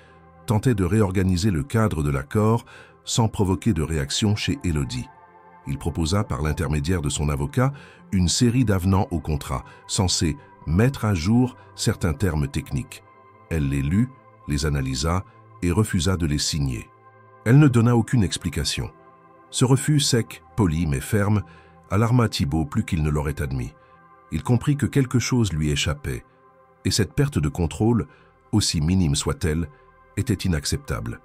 tentait de réorganiser le cadre de l'accord sans provoquer de réaction chez Élodie. Il proposa, par l'intermédiaire de son avocat, une série d'avenants au contrat, censés mettre à jour certains termes techniques. Elle les lut, les analysa et refusa de les signer. Elle ne donna aucune explication. Ce refus sec, poli mais ferme, alarma Thibaut plus qu'il ne l'aurait admis. Il comprit que quelque chose lui échappait, et cette perte de contrôle, aussi minime soit-elle, était inacceptable.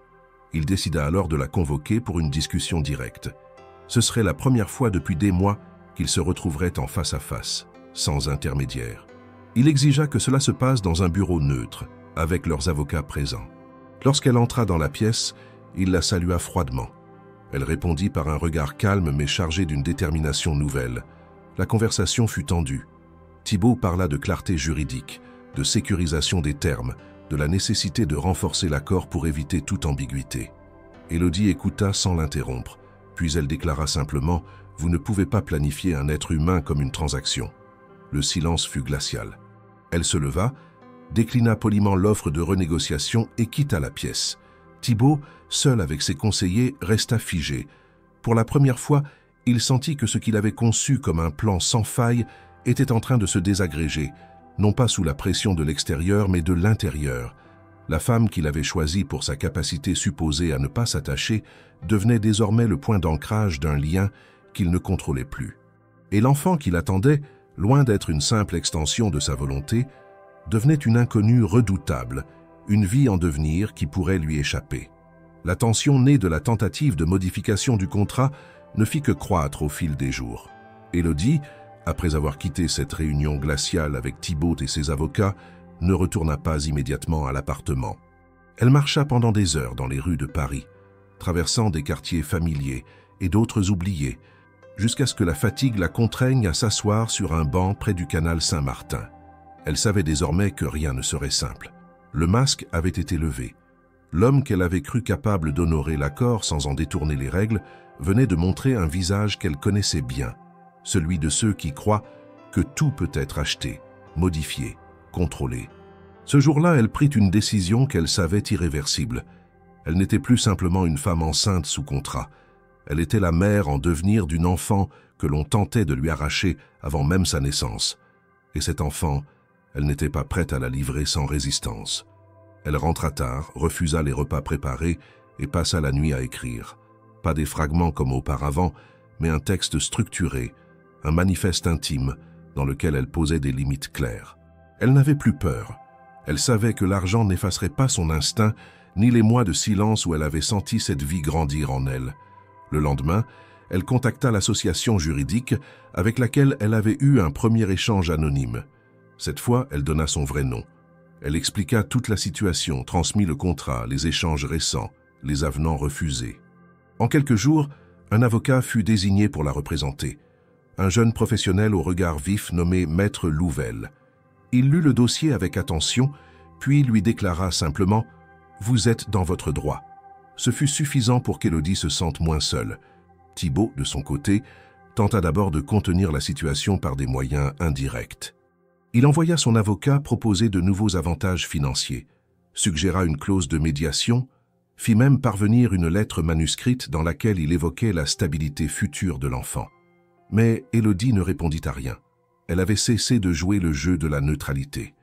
Il décida alors de la convoquer pour une discussion directe. Ce serait la première fois depuis des mois qu'ils se retrouveraient en face à face, sans intermédiaire. Il exigea que cela se passe dans un bureau neutre, avec leurs avocats présents. Lorsqu'elle entra dans la pièce, il la salua froidement. Elle répondit par un regard calme mais chargé d'une détermination nouvelle. La conversation fut tendue. Thibaut parla de clarté juridique, de sécurisation des termes, de la nécessité de renforcer l'accord pour éviter toute ambiguïté. Élodie écouta sans l'interrompre, puis elle déclara simplement « Vous ne pouvez pas planifier un être humain comme une transaction ». Le silence fut glacial. Elle se leva, déclina poliment l'offre de renégociation et quitta la pièce. Thibaut, seul avec ses conseillers, resta figé. Pour la première fois, il sentit que ce qu'il avait conçu comme un plan sans faille était en train de se désagréger, non pas sous la pression de l'extérieur, mais de l'intérieur. La femme qu'il avait choisie pour sa capacité supposée à ne pas s'attacher devenait désormais le point d'ancrage d'un lien qu'il ne contrôlait plus. Et l'enfant qu'il attendait, loin d'être une simple extension de sa volonté, devenait une inconnue redoutable, une vie en devenir qui pourrait lui échapper. La tension née de la tentative de modification du contrat ne fit que croître au fil des jours. Élodie, après avoir quitté cette réunion glaciale avec Thibaut et ses avocats, ne retourna pas immédiatement à l'appartement. Elle marcha pendant des heures dans les rues de Paris, traversant des quartiers familiers et d'autres oubliés, jusqu'à ce que la fatigue la contraigne à s'asseoir sur un banc près du canal Saint-Martin. Elle savait désormais que rien ne serait simple. Le masque avait été levé. L'homme qu'elle avait cru capable d'honorer l'accord sans en détourner les règles venait de montrer un visage qu'elle connaissait bien, celui de ceux qui croient que tout peut être acheté, modifié, contrôlé. Ce jour-là, elle prit une décision qu'elle savait irréversible. Elle n'était plus simplement une femme enceinte sous contrat. Elle était la mère en devenir d'une enfant que l'on tentait de lui arracher avant même sa naissance. Et cet enfant, elle n'était pas prête à la livrer sans résistance. Elle rentra tard, refusa les repas préparés et passa la nuit à écrire. Pas des fragments comme auparavant, mais un texte structuré, un manifeste intime dans lequel elle posait des limites claires. Elle n'avait plus peur. Elle savait que l'argent n'effacerait pas son instinct, ni les mois de silence où elle avait senti cette vie grandir en elle. Le lendemain, elle contacta l'association juridique avec laquelle elle avait eu un premier échange anonyme. Cette fois, elle donna son vrai nom. Elle expliqua toute la situation, transmit le contrat, les échanges récents, les avenants refusés. En quelques jours, un avocat fut désigné pour la représenter. Un jeune professionnel au regard vif nommé Maître Louvel. Il lut le dossier avec attention, puis lui déclara simplement « Vous êtes dans votre droit ». Ce fut suffisant pour qu'Élodie se sente moins seule. Thibaut, de son côté, tenta d'abord de contenir la situation par des moyens indirects. Il envoya son avocat proposer de nouveaux avantages financiers, suggéra une clause de médiation, fit même parvenir une lettre manuscrite dans laquelle il évoquait la stabilité future de l'enfant. Mais Élodie ne répondit à rien. Elle avait cessé de jouer le jeu de la neutralité.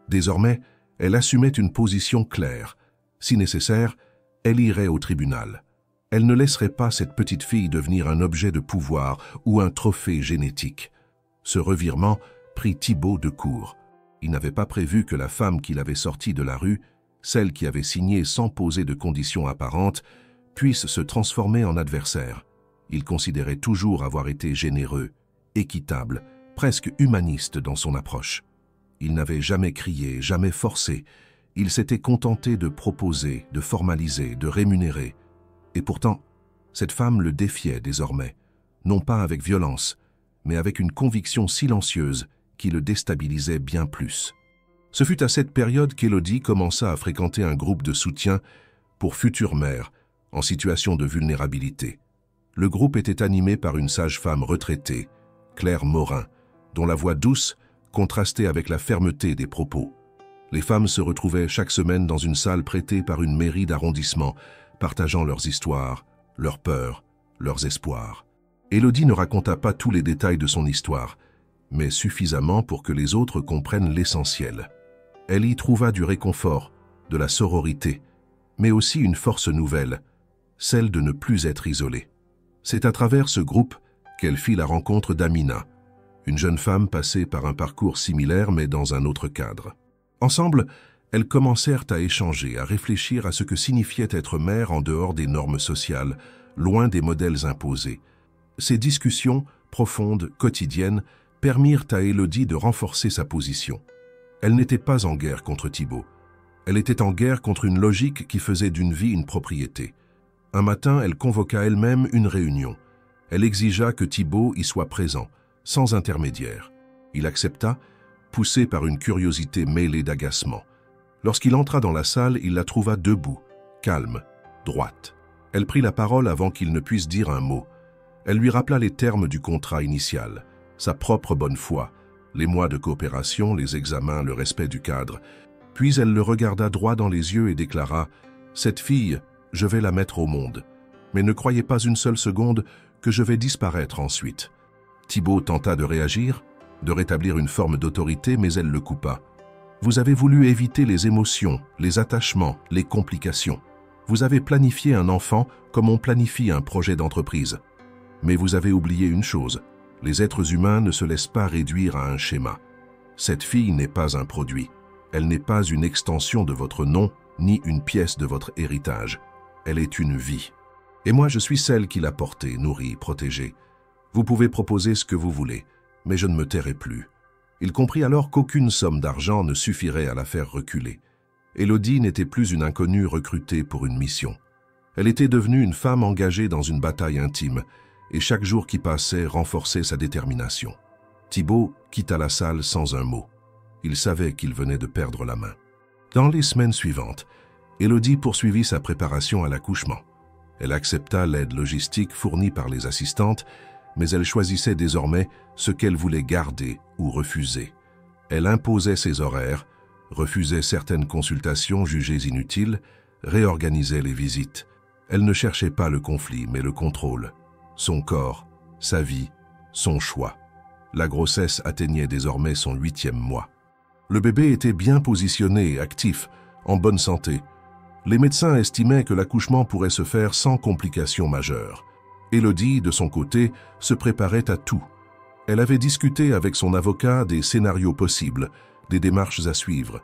Désormais, elle assumait une position claire. Si nécessaire, elle irait au tribunal. Elle ne laisserait pas cette petite fille devenir un objet de pouvoir ou un trophée génétique. Ce revirement prit Thibaut de court. Il n'avait pas prévu que la femme qu'il avait sortie de la rue, celle qui avait signé sans poser de conditions apparentes, puisse se transformer en adversaire. Il considérait toujours avoir été généreux, équitable, presque humaniste dans son approche. Il n'avait jamais crié, jamais forcé. Il s'était contenté de proposer, de formaliser, de rémunérer. Et pourtant, cette femme le défiait désormais, non pas avec violence, mais avec une conviction silencieuse qui le déstabilisait bien plus. Ce fut à cette période qu'Élodie commença à fréquenter un groupe de soutien pour futures mères en situation de vulnérabilité. Le groupe était animé par une sage-femme retraitée, Claire Morin, dont la voix douce contrastait avec la fermeté des propos. Les femmes se retrouvaient chaque semaine dans une salle prêtée par une mairie d'arrondissement, partageant leurs histoires, leurs peurs, leurs espoirs. Élodie ne raconta pas tous les détails de son histoire, mais suffisamment pour que les autres comprennent l'essentiel. Elle y trouva du réconfort, de la sororité, mais aussi une force nouvelle, celle de ne plus être isolée. C'est à travers ce groupe qu'elle fit la rencontre d'Amina, une jeune femme passée par un parcours similaire mais dans un autre cadre. Ensemble, elles commencèrent à échanger, à réfléchir à ce que signifiait être mère en dehors des normes sociales, loin des modèles imposés. Ces discussions, profondes, quotidiennes, permirent à Élodie de renforcer sa position. Elle n'était pas en guerre contre Thibaut. Elle était en guerre contre une logique qui faisait d'une vie une propriété. Un matin, elle convoqua elle-même une réunion. Elle exigea que Thibaut y soit présent, sans intermédiaire. Il accepta, poussé par une curiosité mêlée d'agacement. Lorsqu'il entra dans la salle, il la trouva debout, calme, droite. Elle prit la parole avant qu'il ne puisse dire un mot. Elle lui rappela les termes du contrat initial, sa propre bonne foi, les mois de coopération, les examens, le respect du cadre. Puis elle le regarda droit dans les yeux et déclara « Cette fille, je vais la mettre au monde, mais ne croyez pas une seule seconde que je vais disparaître ensuite. » Thibaut tenta de réagir, de rétablir une forme d'autorité, mais elle le coupa. « Vous avez voulu éviter les émotions, les attachements, les complications. Vous avez planifié un enfant comme on planifie un projet d'entreprise. Mais vous avez oublié une chose, les êtres humains ne se laissent pas réduire à un schéma. Cette fille n'est pas un produit. Elle n'est pas une extension de votre nom, ni une pièce de votre héritage. Elle est une vie. Et moi, je suis celle qui l'a portée, nourrie, protégée. Vous pouvez proposer ce que vous voulez, mais je ne me tairai plus. » Il comprit alors qu'aucune somme d'argent ne suffirait à la faire reculer. Élodie n'était plus une inconnue recrutée pour une mission. Elle était devenue une femme engagée dans une bataille intime, et chaque jour qui passait renforçait sa détermination. Thibaut quitta la salle sans un mot. Il savait qu'il venait de perdre la main. Dans les semaines suivantes, Élodie poursuivit sa préparation à l'accouchement. Elle accepta l'aide logistique fournie par les assistantes, mais elle choisissait désormais ce qu'elle voulait garder ou refuser. Elle imposait ses horaires, refusait certaines consultations jugées inutiles, réorganisait les visites. Elle ne cherchait pas le conflit, mais le contrôle. Son corps, sa vie, son choix. La grossesse atteignait désormais son 8e mois. Le bébé était bien positionné et actif, en bonne santé. Les médecins estimaient que l'accouchement pourrait se faire sans complications majeures. Élodie, de son côté, se préparait à tout. Elle avait discuté avec son avocat des scénarios possibles, des démarches à suivre,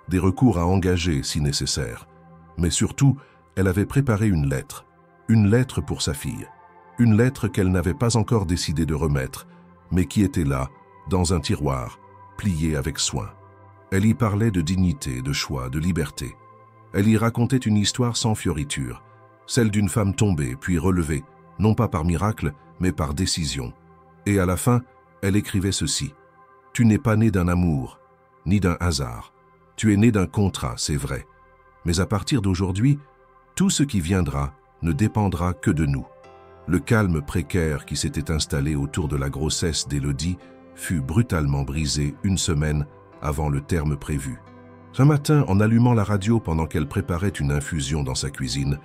des recours à engager si nécessaire. Mais surtout, elle avait préparé une lettre pour sa fille. Une lettre qu'elle n'avait pas encore décidé de remettre, mais qui était là, dans un tiroir, pliée avec soin. Elle y parlait de dignité, de choix, de liberté. Elle y racontait une histoire sans fioriture, celle d'une femme tombée puis relevée, non pas par miracle, mais par décision. Et à la fin, elle écrivait ceci. « Tu n'es pas né d'un amour, ni d'un hasard. Tu es né d'un contrat, c'est vrai. Mais à partir d'aujourd'hui, tout ce qui viendra ne dépendra que de nous. » Le calme précaire qui s'était installé autour de la grossesse d'Élodie fut brutalement brisé une semaine avant le terme prévu. Un matin, en allumant la radio pendant qu'elle préparait une infusion dans sa cuisine,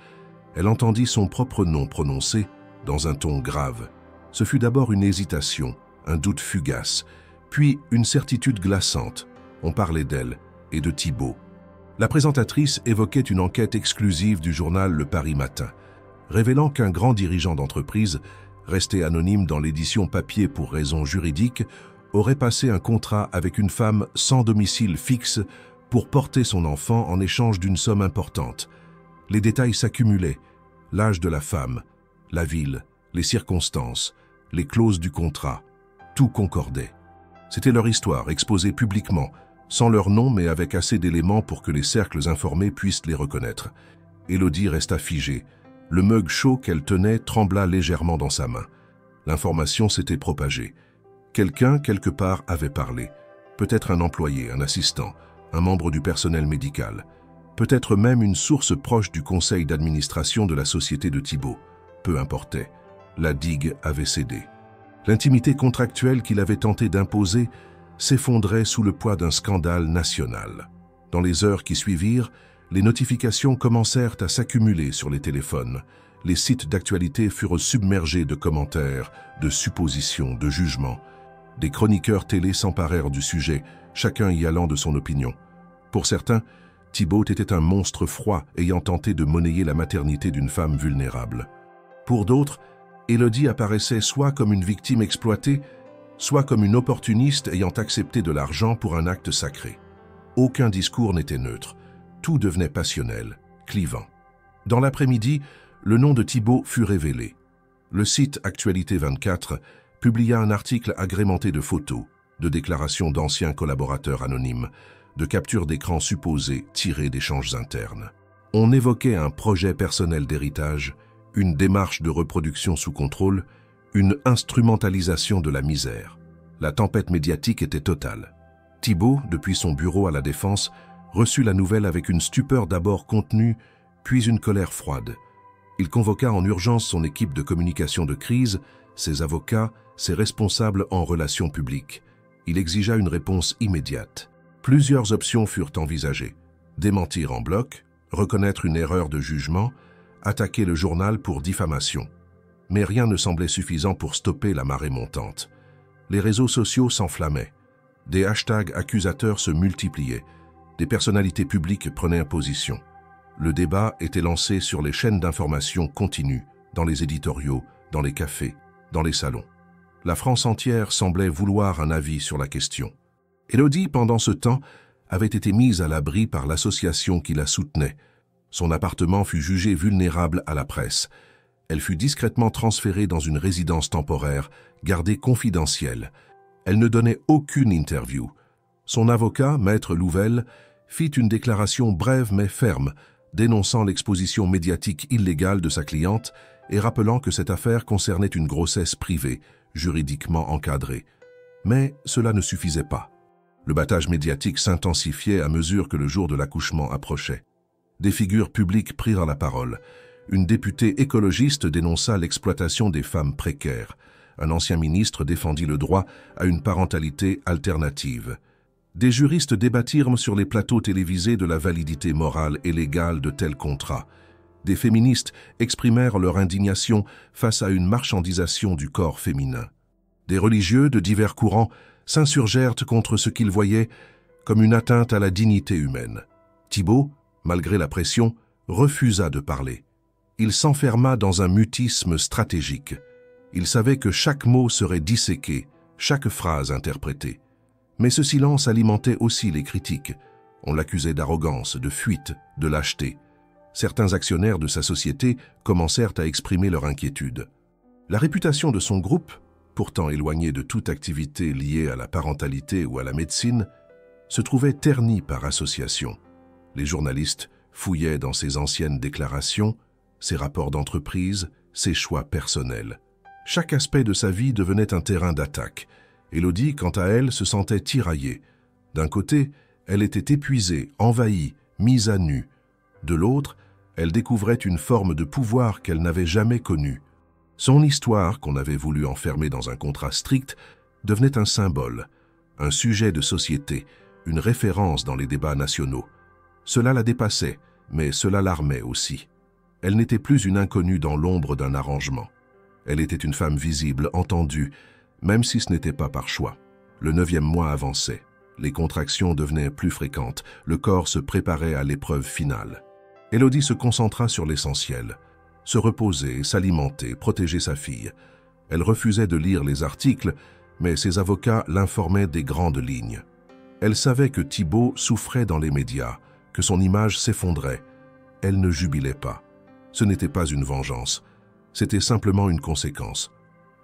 elle entendit son propre nom prononcé dans un ton grave. Ce fut d'abord une hésitation, un doute fugace, puis une certitude glaçante. On parlait d'elle et de Thibault. La présentatrice évoquait une enquête exclusive du journal Le Paris Matin, révélant qu'un grand dirigeant d'entreprise, resté anonyme dans l'édition papier pour raisons juridiques, aurait passé un contrat avec une femme sans domicile fixe pour porter son enfant en échange d'une somme importante. Les détails s'accumulaient, l'âge de la femme, la ville, les circonstances, les clauses du contrat, tout concordait. C'était leur histoire, exposée publiquement, sans leur nom mais avec assez d'éléments pour que les cercles informés puissent les reconnaître. Élodie resta figée. Le mug chaud qu'elle tenait trembla légèrement dans sa main. L'information s'était propagée. Quelqu'un, quelque part, avait parlé. Peut-être un employé, un assistant, un membre du personnel médical. Peut-être même une source proche du conseil d'administration de la société de Thibault. Peu importait. La digue avait cédé. L'intimité contractuelle qu'il avait tenté d'imposer s'effondrait sous le poids d'un scandale national. Dans les heures qui suivirent, les notifications commencèrent à s'accumuler sur les téléphones. Les sites d'actualité furent submergés de commentaires, de suppositions, de jugements. Des chroniqueurs télé s'emparèrent du sujet, chacun y allant de son opinion. Pour certains, Thibault était un monstre froid ayant tenté de monnayer la maternité d'une femme vulnérable. Pour d'autres, Élodie apparaissait soit comme une victime exploitée, soit comme une opportuniste ayant accepté de l'argent pour un acte sacré. Aucun discours n'était neutre. Tout devenait passionnel, clivant. Dans l'après-midi, le nom de Thibault fut révélé. Le site Actualité 24 publia un article agrémenté de photos, de déclarations d'anciens collaborateurs anonymes, de captures d'écran supposées tirées d'échanges internes. On évoquait un projet personnel d'héritage, une démarche de reproduction sous contrôle, une instrumentalisation de la misère. La tempête médiatique était totale. Thibault, depuis son bureau à la Défense, reçut la nouvelle avec une stupeur d'abord contenue, puis une colère froide. Il convoqua en urgence son équipe de communication de crise, ses avocats, ses responsables en relations publiques. Il exigea une réponse immédiate. Plusieurs options furent envisagées. Démentir en bloc, reconnaître une erreur de jugement, attaquer le journal pour diffamation. Mais rien ne semblait suffisant pour stopper la marée montante. Les réseaux sociaux s'enflammaient. Des hashtags accusateurs se multipliaient. Des personnalités publiques prenaient position. Le débat était lancé sur les chaînes d'information continues, dans les éditoriaux, dans les cafés, dans les salons. La France entière semblait vouloir un avis sur la question. Élodie, pendant ce temps, avait été mise à l'abri par l'association qui la soutenait. Son appartement fut jugé vulnérable à la presse. Elle fut discrètement transférée dans une résidence temporaire, gardée confidentielle. Elle ne donnait aucune interview. Son avocat, Maître Louvel, fit une déclaration brève mais ferme, dénonçant l'exposition médiatique illégale de sa cliente et rappelant que cette affaire concernait une grossesse privée, juridiquement encadrée. Mais cela ne suffisait pas. Le battage médiatique s'intensifiait à mesure que le jour de l'accouchement approchait. Des figures publiques prirent la parole. Une députée écologiste dénonça l'exploitation des femmes précaires. Un ancien ministre défendit le droit à une parentalité alternative. Des juristes débattirent sur les plateaux télévisés de la validité morale et légale de tels contrats. Des féministes exprimèrent leur indignation face à une marchandisation du corps féminin. Des religieux de divers courants s'insurgèrent contre ce qu'ils voyaient comme une atteinte à la dignité humaine. Thibault, malgré la pression, refusa de parler. Il s'enferma dans un mutisme stratégique. Il savait que chaque mot serait disséqué, chaque phrase interprétée. Mais ce silence alimentait aussi les critiques. On l'accusait d'arrogance, de fuite, de lâcheté. Certains actionnaires de sa société commencèrent à exprimer leur inquiétude. La réputation de son groupe, pourtant éloigné de toute activité liée à la parentalité ou à la médecine, se trouvait ternie par association. Les journalistes fouillaient dans ses anciennes déclarations, ses rapports d'entreprise, ses choix personnels. Chaque aspect de sa vie devenait un terrain d'attaque. Élodie, quant à elle, se sentait tiraillée. D'un côté, elle était épuisée, envahie, mise à nu. De l'autre, elle découvrait une forme de pouvoir qu'elle n'avait jamais connue. Son histoire, qu'on avait voulu enfermer dans un contrat strict, devenait un symbole, un sujet de société, une référence dans les débats nationaux. Cela la dépassait, mais cela l'armait aussi. Elle n'était plus une inconnue dans l'ombre d'un arrangement. Elle était une femme visible, entendue, même si ce n'était pas par choix. Le 9e mois avançait. Les contractions devenaient plus fréquentes. Le corps se préparait à l'épreuve finale. Élodie se concentra sur l'essentiel. Se reposer, s'alimenter, protéger sa fille. Elle refusait de lire les articles, mais ses avocats l'informaient des grandes lignes. Elle savait que Thibault souffrait dans les médias, que son image s'effondrait. Elle ne jubilait pas. Ce n'était pas une vengeance. C'était simplement une conséquence.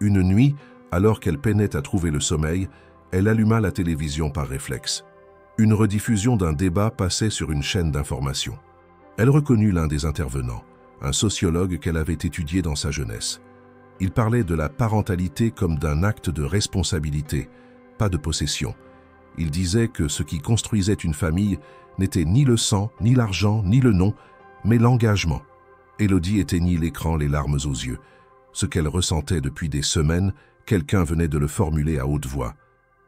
Une nuit, alors qu'elle peinait à trouver le sommeil, elle alluma la télévision par réflexe. Une rediffusion d'un débat passait sur une chaîne d'information. Elle reconnut l'un des intervenants, un sociologue qu'elle avait étudié dans sa jeunesse. Il parlait de la parentalité comme d'un acte de responsabilité, pas de possession. Il disait que ce qui construisait une famille n'était ni le sang, ni l'argent, ni le nom, mais l'engagement. Élodie éteignit l'écran, les larmes aux yeux. Ce qu'elle ressentait depuis des semaines, quelqu'un venait de le formuler à haute voix.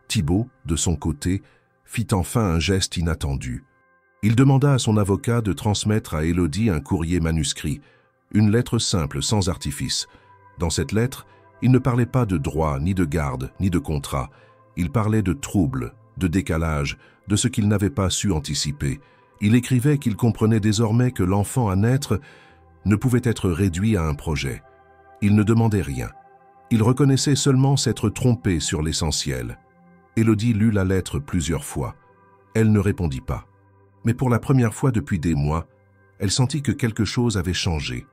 Thibault, de son côté, fit enfin un geste inattendu. Il demanda à son avocat de transmettre à Élodie un courrier manuscrit, une lettre simple, sans artifice. Dans cette lettre, il ne parlait pas de droit, ni de garde, ni de contrat. Il parlait de troubles, de décalage, de ce qu'il n'avait pas su anticiper. Il écrivait qu'il comprenait désormais que l'enfant à naître ne pouvait être réduit à un projet. Il ne demandait rien. Il reconnaissait seulement s'être trompé sur l'essentiel. Élodie lut la lettre plusieurs fois. Elle ne répondit pas. Mais pour la première fois depuis des mois, elle sentit que quelque chose avait changé.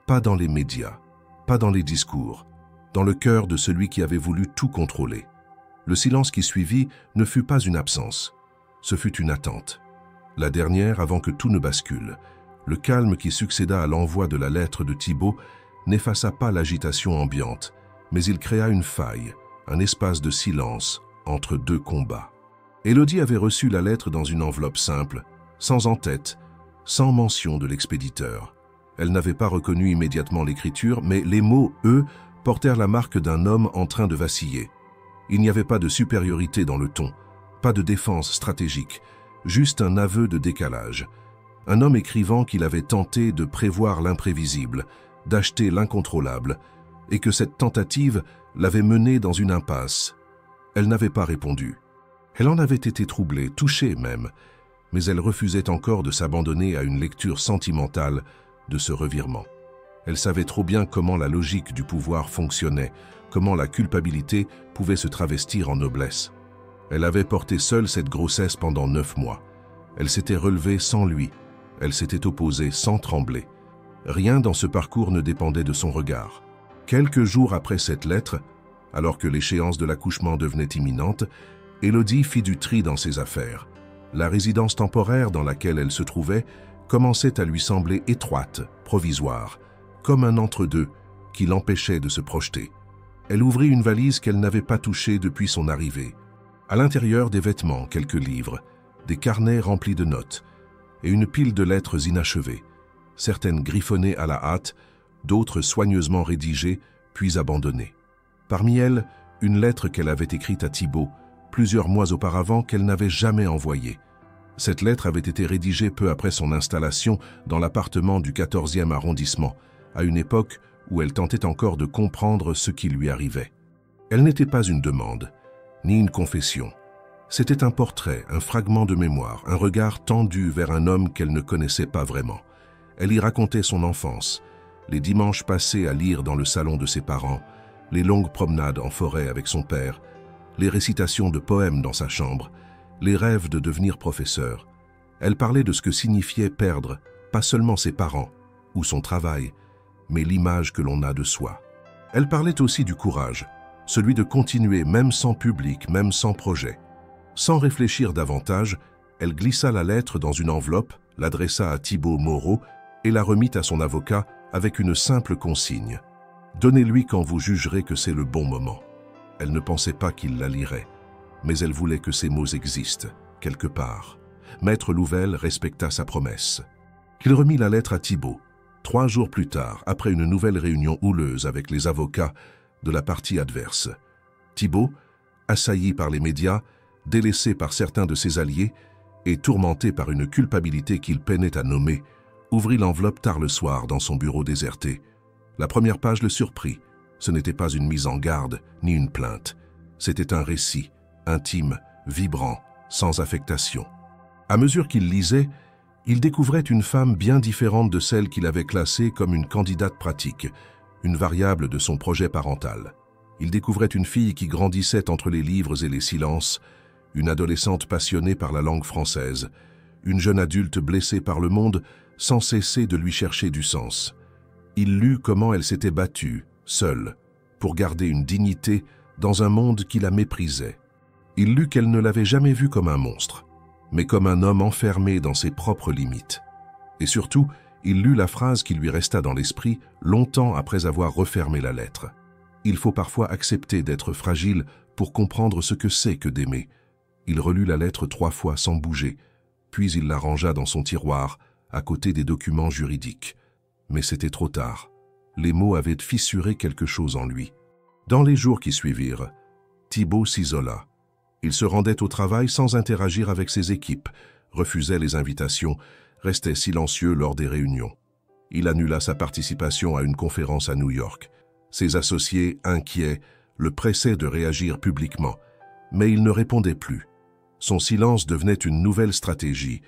Pas dans les médias, pas dans les discours, dans le cœur de celui qui avait voulu tout contrôler. Le silence qui suivit ne fut pas une absence, ce fut une attente. La dernière avant que tout ne bascule. Le calme qui succéda à l'envoi de la lettre de Thibault n'effaça pas l'agitation ambiante, mais il créa une faille, un espace de silence entre deux combats. Élodie avait reçu la lettre dans une enveloppe simple, sans en-tête, sans mention de l'expéditeur. Elle n'avait pas reconnu immédiatement l'écriture, mais les mots, eux, portèrent la marque d'un homme en train de vaciller. Il n'y avait pas de supériorité dans le ton, pas de défense stratégique, juste un aveu de décalage. Un homme écrivant qu'il avait tenté de prévoir l'imprévisible, d'acheter l'incontrôlable, et que cette tentative l'avait mené dans une impasse. Elle n'avait pas répondu. Elle en avait été troublée, touchée même, mais elle refusait encore de s'abandonner à une lecture sentimentale de ce revirement. Elle savait trop bien comment la logique du pouvoir fonctionnait, comment la culpabilité pouvait se travestir en noblesse. Elle avait porté seule cette grossesse pendant 9 mois. Elle s'était relevée sans lui. Elle s'était opposée sans trembler. Rien dans ce parcours ne dépendait de son regard. Quelques jours après cette lettre, alors que l'échéance de l'accouchement devenait imminente, Élodie fit du tri dans ses affaires. La résidence temporaire dans laquelle elle se trouvait commençait à lui sembler étroite, provisoire, comme un entre-deux qui l'empêchait de se projeter. Elle ouvrit une valise qu'elle n'avait pas touchée depuis son arrivée. À l'intérieur, des vêtements, quelques livres, des carnets remplis de notes et une pile de lettres inachevées, certaines griffonnées à la hâte, d'autres soigneusement rédigées puis abandonnées. Parmi elles, une lettre qu'elle avait écrite à Thibault plusieurs mois auparavant qu'elle n'avait jamais envoyée. Cette lettre avait été rédigée peu après son installation dans l'appartement du 14e arrondissement, à une époque où elle tentait encore de comprendre ce qui lui arrivait. Elle n'était pas une demande, ni une confession. C'était un portrait, un fragment de mémoire, un regard tendu vers un homme qu'elle ne connaissait pas vraiment. Elle y racontait son enfance, les dimanches passés à lire dans le salon de ses parents, les longues promenades en forêt avec son père, les récitations de poèmes dans sa chambre, les rêves de devenir professeur. Elle parlait de ce que signifiait perdre, pas seulement ses parents ou son travail, mais l'image que l'on a de soi. Elle parlait aussi du courage, celui de continuer même sans public, même sans projet. Sans réfléchir davantage, elle glissa la lettre dans une enveloppe, l'adressa à Thibault Moreau et la remit à son avocat avec une simple consigne. « Donnez-lui quand vous jugerez que c'est le bon moment. » Elle ne pensait pas qu'il la lirait, mais elle voulait que ces mots existent, quelque part. Maître Louvel respecta sa promesse. Il remit la lettre à Thibault, 3 jours plus tard, après une nouvelle réunion houleuse avec les avocats de la partie adverse. Thibault, assailli par les médias, délaissé par certains de ses alliés et tourmenté par une culpabilité qu'il peinait à nommer, ouvrit l'enveloppe tard le soir dans son bureau déserté. La première page le surprit. Ce n'était pas une mise en garde, ni une plainte. C'était un récit, intime, vibrant, sans affectation. À mesure qu'il lisait, il découvrait une femme bien différente de celle qu'il avait classée comme une candidate pratique, une variable de son projet parental. Il découvrait une fille qui grandissait entre les livres et les silences, une adolescente passionnée par la langue française, une jeune adulte blessée par le monde sans cesser de lui chercher du sens. Il lut comment elle s'était battue, seule, pour garder une dignité dans un monde qui la méprisait. Il lut qu'elle ne l'avait jamais vue comme un monstre, mais comme un homme enfermé dans ses propres limites. Et surtout, il lut la phrase qui lui resta dans l'esprit longtemps après avoir refermé la lettre. Il faut parfois accepter d'être fragile pour comprendre ce que c'est que d'aimer. Il relut la lettre 3 fois sans bouger, puis il la rangea dans son tiroir, à côté des documents juridiques. Mais c'était trop tard. Les mots avaient fissuré quelque chose en lui. Dans les jours qui suivirent, Thibault s'isola. Il se rendait au travail sans interagir avec ses équipes, refusait les invitations, restait silencieux lors des réunions. Il annula sa participation à une conférence à New York. Ses associés, inquiets, le pressaient de réagir publiquement, mais il ne répondait plus. Son silence devenait une nouvelle stratégie,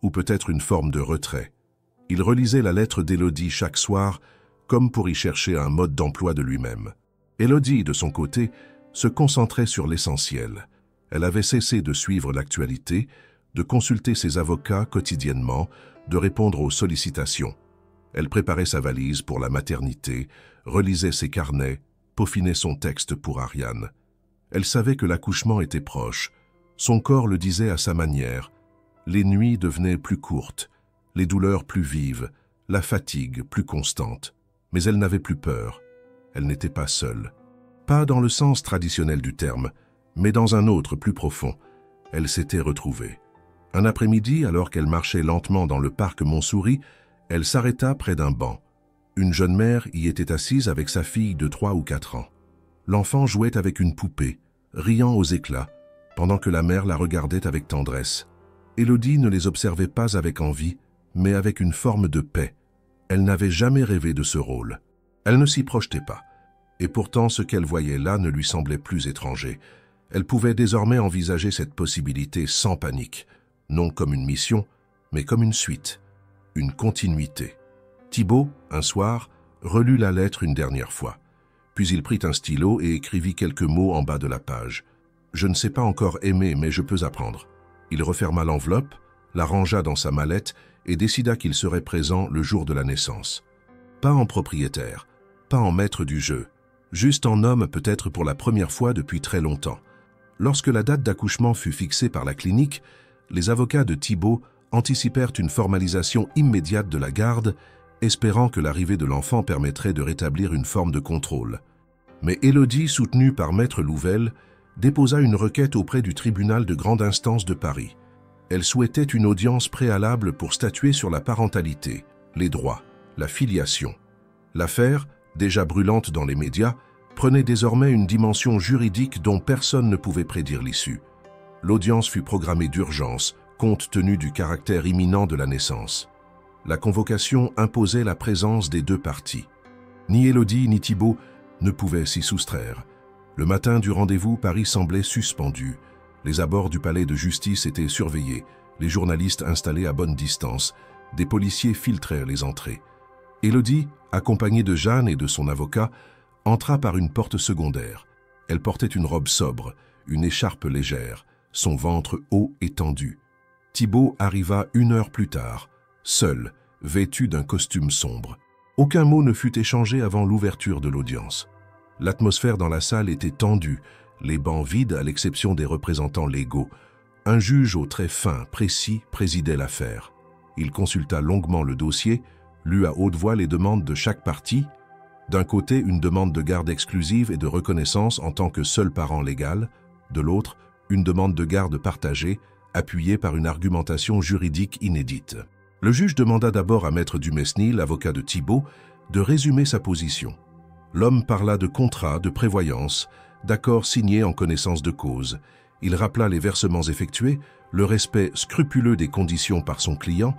ou peut-être une forme de retrait. Il relisait la lettre d'Élodie chaque soir, comme pour y chercher un mode d'emploi de lui-même. Élodie, de son côté, se concentrait sur l'essentiel. Elle avait cessé de suivre l'actualité, de consulter ses avocats quotidiennement, de répondre aux sollicitations. Elle préparait sa valise pour la maternité, relisait ses carnets, peaufinait son texte pour Ariane. Elle savait que l'accouchement était proche. Son corps le disait à sa manière. Les nuits devenaient plus courtes, les douleurs plus vives, la fatigue plus constante. Mais elle n'avait plus peur. Elle n'était pas seule. Pas dans le sens traditionnel du terme, mais dans un autre plus profond. Elle s'était retrouvée. Un après-midi, alors qu'elle marchait lentement dans le parc Montsouris, elle s'arrêta près d'un banc. Une jeune mère y était assise avec sa fille de 3 ou 4 ans. L'enfant jouait avec une poupée, riant aux éclats, pendant que la mère la regardait avec tendresse. Élodie ne les observait pas avec envie, mais avec une forme de paix. Elle n'avait jamais rêvé de ce rôle. Elle ne s'y projetait pas. Et pourtant, ce qu'elle voyait là ne lui semblait plus étranger. Elle pouvait désormais envisager cette possibilité sans panique, non comme une mission, mais comme une suite, une continuité. Thibault, un soir, relut la lettre une dernière fois. Puis il prit un stylo et écrivit quelques mots en bas de la page. « Je ne sais pas encore aimer, mais je peux apprendre. » Il referma l'enveloppe, la rangea dans sa mallette et décida qu'il serait présent le jour de la naissance. Pas en propriétaire, pas en maître du jeu, juste en homme peut-être pour la première fois depuis très longtemps. Lorsque la date d'accouchement fut fixée par la clinique, les avocats de Thibault anticipèrent une formalisation immédiate de la garde, espérant que l'arrivée de l'enfant permettrait de rétablir une forme de contrôle. Mais Élodie, soutenue par Maître Louvel, déposa une requête auprès du tribunal de grande instance de Paris. Elle souhaitait une audience préalable pour statuer sur la parentalité, les droits, la filiation. L'affaire, déjà brûlante dans les médias, prenait désormais une dimension juridique dont personne ne pouvait prédire l'issue. L'audience fut programmée d'urgence, compte tenu du caractère imminent de la naissance. La convocation imposait la présence des deux parties. Ni Élodie ni Thibault ne pouvaient s'y soustraire. Le matin du rendez-vous, Paris semblait suspendu. Les abords du palais de justice étaient surveillés, les journalistes installés à bonne distance, des policiers filtrèrent les entrées. Élodie, accompagnée de Jeanne et de son avocat, entra par une porte secondaire. Elle portait une robe sobre, une écharpe légère, son ventre haut et tendu. Thibault arriva 1 heure plus tard, seul, vêtu d'un costume sombre. Aucun mot ne fut échangé avant l'ouverture de l'audience. L'atmosphère dans la salle était tendue, les bancs vides à l'exception des représentants légaux. Un juge aux traits fins, précis, présidait l'affaire. Il consulta longuement le dossier, lut à haute voix les demandes de chaque partie. D'un côté, une demande de garde exclusive et de reconnaissance en tant que seul parent légal. De l'autre, une demande de garde partagée, appuyée par une argumentation juridique inédite. Le juge demanda d'abord à Maître Dumesnil, l'avocat de Thibault, de résumer sa position. L'homme parla de contrat, de prévoyance, d'accords signés en connaissance de cause. Il rappela les versements effectués, le respect scrupuleux des conditions par son client,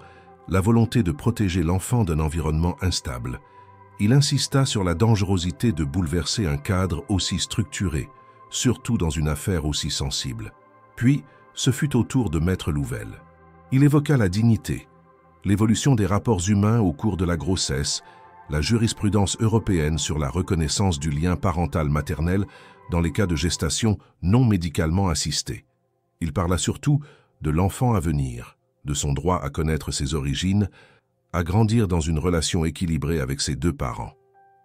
la volonté de protéger l'enfant d'un environnement instable. Il insista sur la dangerosité de bouleverser un cadre aussi structuré, surtout dans une affaire aussi sensible. Puis, ce fut au tour de Maître Louvel. Il évoqua la dignité, l'évolution des rapports humains au cours de la grossesse, la jurisprudence européenne sur la reconnaissance du lien parental-maternel dans les cas de gestation non médicalement assistée. Il parla surtout de l'enfant à venir, de son droit à connaître ses origines, à grandir dans une relation équilibrée avec ses deux parents.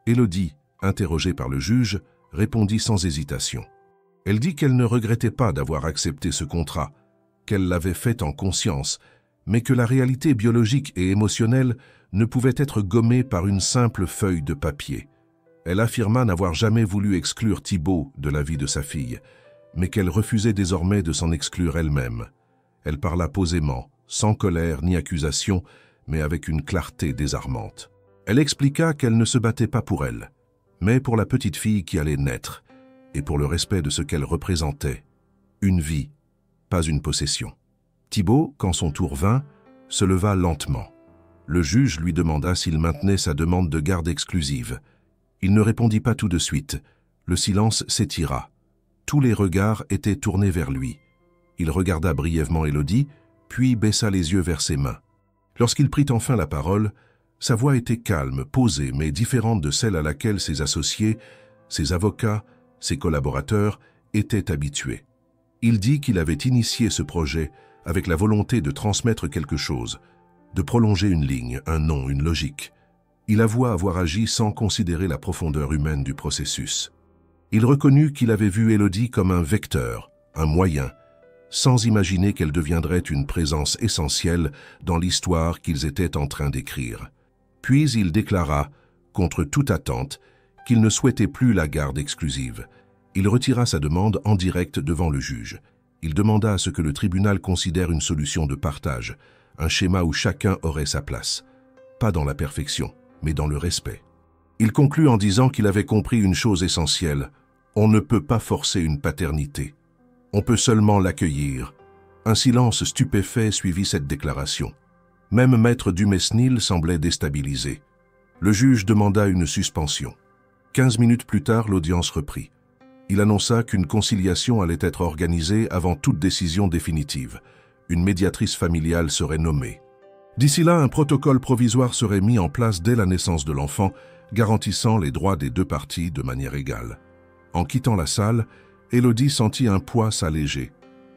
Élodie, interrogée par le juge, répondit sans hésitation. Elle dit qu'elle ne regrettait pas d'avoir accepté ce contrat, qu'elle l'avait fait en conscience, mais que la réalité biologique et émotionnelle ne pouvait être gommée par une simple feuille de papier. Elle affirma n'avoir jamais voulu exclure Thibaut de la vie de sa fille, mais qu'elle refusait désormais de s'en exclure elle-même. Elle parla posément, sans colère ni accusation, mais avec une clarté désarmante. Elle expliqua qu'elle ne se battait pas pour elle, mais pour la petite fille qui allait naître, et pour le respect de ce qu'elle représentait. Une vie, pas une possession. Thibaut, quand son tour vint, se leva lentement. Le juge lui demanda s'il maintenait sa demande de garde exclusive. Il ne répondit pas tout de suite. Le silence s'étira. Tous les regards étaient tournés vers lui. Il regarda brièvement Élodie, puis baissa les yeux vers ses mains. Lorsqu'il prit enfin la parole, sa voix était calme, posée, mais différente de celle à laquelle ses associés, ses avocats, ses collaborateurs étaient habitués. Il dit qu'il avait initié ce projet avec la volonté de transmettre quelque chose, de prolonger une ligne, un nom, une logique. Il avoua avoir agi sans considérer la profondeur humaine du processus. Il reconnut qu'il avait vu Élodie comme un vecteur, un moyen, sans imaginer qu'elle deviendrait une présence essentielle dans l'histoire qu'ils étaient en train d'écrire. Puis il déclara, contre toute attente, qu'il ne souhaitait plus la garde exclusive. Il retira sa demande en direct devant le juge. Il demanda à ce que le tribunal considère une solution de partage, un schéma où chacun aurait sa place. Pas dans la perfection, mais dans le respect. Il conclut en disant qu'il avait compris une chose essentielle. On ne peut pas forcer une paternité. On peut seulement l'accueillir. Un silence stupéfait suivit cette déclaration. Même Maître Dumesnil semblait déstabilisé. Le juge demanda une suspension. 15 minutes plus tard, l'audience reprit. Il annonça qu'une conciliation allait être organisée avant toute décision définitive. Une médiatrice familiale serait nommée. D'ici là, un protocole provisoire serait mis en place dès la naissance de l'enfant, garantissant les droits des deux parties de manière égale. En quittant la salle, Élodie sentit un poids s'alléger.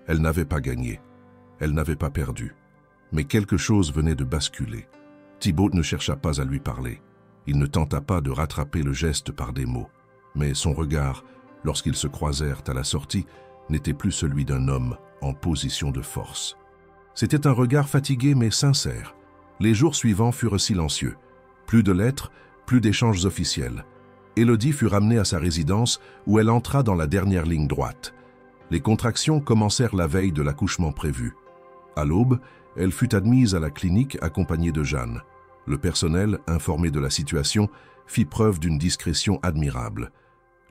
Elle n'avait pas gagné. Elle n'avait pas perdu. Mais quelque chose venait de basculer. Thibaut ne chercha pas à lui parler. Il ne tenta pas de rattraper le geste par des mots. Mais son regard, lorsqu'ils se croisèrent à la sortie, n'était plus celui d'un homme en position de force. C'était un regard fatigué mais sincère. Les jours suivants furent silencieux. Plus de lettres, plus d'échanges officiels. Élodie fut ramenée à sa résidence où elle entra dans la dernière ligne droite. Les contractions commencèrent la veille de l'accouchement prévu. À l'aube, elle fut admise à la clinique accompagnée de Jeanne. Le personnel, informé de la situation, fit preuve d'une discrétion admirable.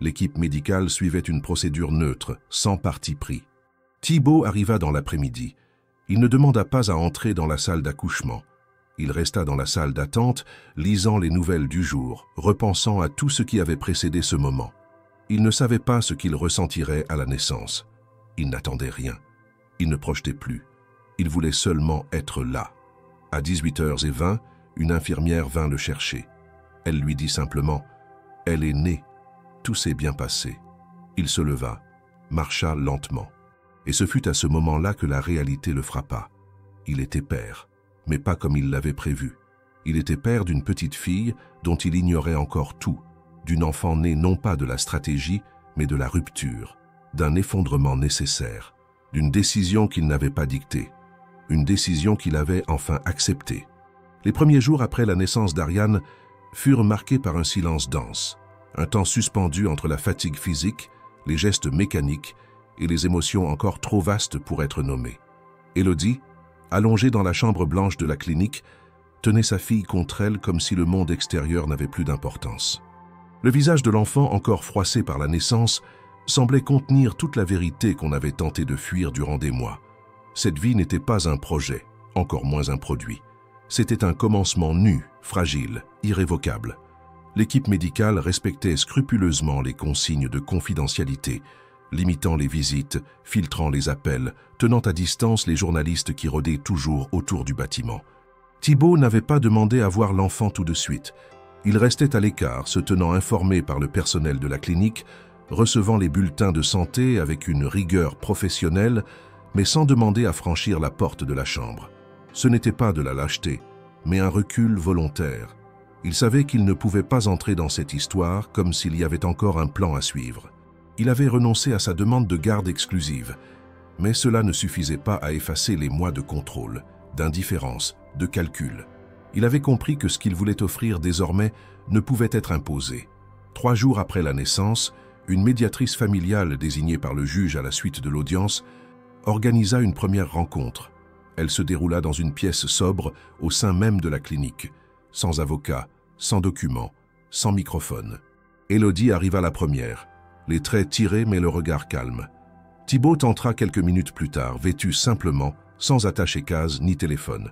L'équipe médicale suivait une procédure neutre, sans parti pris. Thibaut arriva dans l'après-midi. Il ne demanda pas à entrer dans la salle d'accouchement. Il resta dans la salle d'attente, lisant les nouvelles du jour, repensant à tout ce qui avait précédé ce moment. Il ne savait pas ce qu'il ressentirait à la naissance. Il n'attendait rien. Il ne projetait plus. Il voulait seulement être là. À 18h20, une infirmière vint le chercher. Elle lui dit simplement « Elle est née. Tout s'est bien passé. » Il se leva, marcha lentement. Et ce fut à ce moment-là que la réalité le frappa. Il était père, mais pas comme il l'avait prévu. Il était père d'une petite fille dont il ignorait encore tout, d'une enfant née non pas de la stratégie, mais de la rupture, d'un effondrement nécessaire, d'une décision qu'il n'avait pas dictée, une décision qu'il avait enfin acceptée. Les premiers jours après la naissance d'Ariane furent marqués par un silence dense, un temps suspendu entre la fatigue physique, les gestes mécaniques et les émotions encore trop vastes pour être nommées. Élodie, allongée dans la chambre blanche de la clinique, tenait sa fille contre elle comme si le monde extérieur n'avait plus d'importance. Le visage de l'enfant, encore froissé par la naissance, semblait contenir toute la vérité qu'on avait tenté de fuir durant des mois. Cette vie n'était pas un projet, encore moins un produit. C'était un commencement nu, fragile, irrévocable. L'équipe médicale respectait scrupuleusement les consignes de confidentialité, limitant les visites, filtrant les appels, tenant à distance les journalistes qui rôdaient toujours autour du bâtiment. Thibault n'avait pas demandé à voir l'enfant tout de suite. Il restait à l'écart, se tenant informé par le personnel de la clinique, recevant les bulletins de santé avec une rigueur professionnelle, mais sans demander à franchir la porte de la chambre. Ce n'était pas de la lâcheté, mais un recul volontaire. Il savait qu'il ne pouvait pas entrer dans cette histoire comme s'il y avait encore un plan à suivre. Il avait renoncé à sa demande de garde exclusive, mais cela ne suffisait pas à effacer les mois de contrôle, d'indifférence, de calcul. Il avait compris que ce qu'il voulait offrir désormais ne pouvait être imposé. 3 jours après la naissance, une médiatrice familiale désignée par le juge à la suite de l'audience organisa une première rencontre. Elle se déroula dans une pièce sobre au sein même de la clinique, sans avocat, sans documents, sans microphone. Élodie arriva la première, les traits tirés mais le regard calme. Thibault entra quelques minutes plus tard, vêtu simplement, sans attache et case ni téléphone.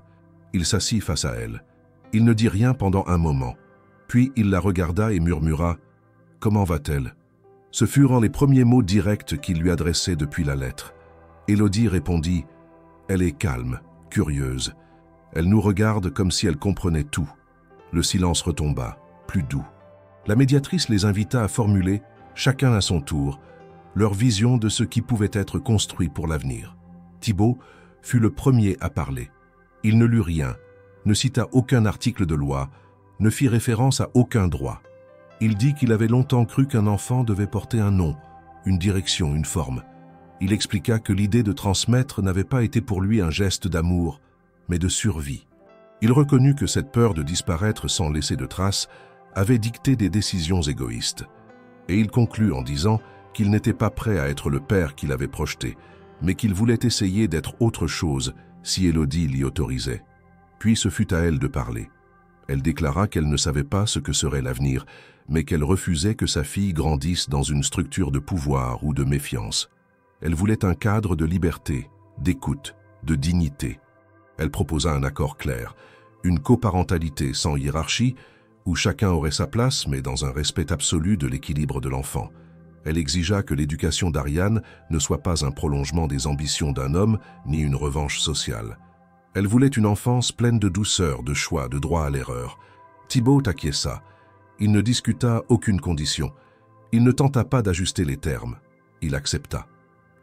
Il s'assit face à elle. Il ne dit rien pendant un moment. Puis il la regarda et murmura « Comment va-t-elle » Ce furent les premiers mots directs qu'il lui adressait depuis la lettre. Élodie répondit « Elle est calme, curieuse. Elle nous regarde comme si elle comprenait tout. » Le silence retomba, plus doux. La médiatrice les invita à formuler, chacun à son tour, leur vision de ce qui pouvait être construit pour l'avenir. Thibault fut le premier à parler. Il ne lut rien, ne cita aucun article de loi, ne fit référence à aucun droit. Il dit qu'il avait longtemps cru qu'un enfant devait porter un nom, une direction, une forme. Il expliqua que l'idée de transmettre n'avait pas été pour lui un geste d'amour, mais de survie. Il reconnut que cette peur de disparaître sans laisser de traces avait dicté des décisions égoïstes. Et il conclut en disant qu'il n'était pas prêt à être le père qu'il avait projeté, mais qu'il voulait essayer d'être autre chose si Élodie l'y autorisait. Puis ce fut à elle de parler. Elle déclara qu'elle ne savait pas ce que serait l'avenir, mais qu'elle refusait que sa fille grandisse dans une structure de pouvoir ou de méfiance. Elle voulait un cadre de liberté, d'écoute, de dignité. Elle proposa un accord clair, une coparentalité sans hiérarchie, où chacun aurait sa place, mais dans un respect absolu de l'équilibre de l'enfant. Elle exigea que l'éducation d'Ariane ne soit pas un prolongement des ambitions d'un homme, ni une revanche sociale. Elle voulait une enfance pleine de douceur, de choix, de droit à l'erreur. Thibault acquiesça. Il ne discuta aucune condition. Il ne tenta pas d'ajuster les termes. Il accepta.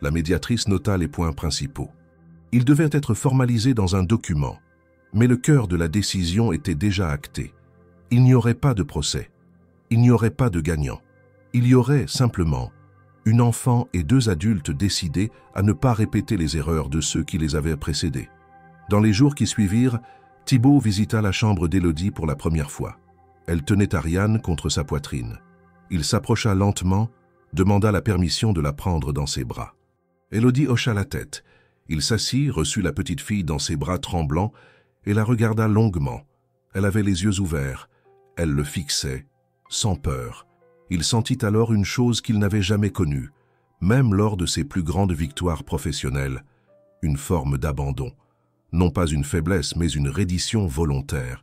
La médiatrice nota les points principaux. Il devait être formalisé dans un document, mais le cœur de la décision était déjà acté. Il n'y aurait pas de procès. Il n'y aurait pas de gagnant. Il y aurait simplement une enfant et 2 adultes décidés à ne pas répéter les erreurs de ceux qui les avaient précédés. Dans les jours qui suivirent, Thibault visita la chambre d'Élodie pour la première fois. Elle tenait Ariane contre sa poitrine. Il s'approcha lentement, demanda la permission de la prendre dans ses bras. Élodie hocha la tête. Il s'assit, reçut la petite fille dans ses bras tremblants et la regarda longuement. Elle avait les yeux ouverts. Elle le fixait, sans peur. Il sentit alors une chose qu'il n'avait jamais connue, même lors de ses plus grandes victoires professionnelles, une forme d'abandon. Non pas une faiblesse, mais une reddition volontaire.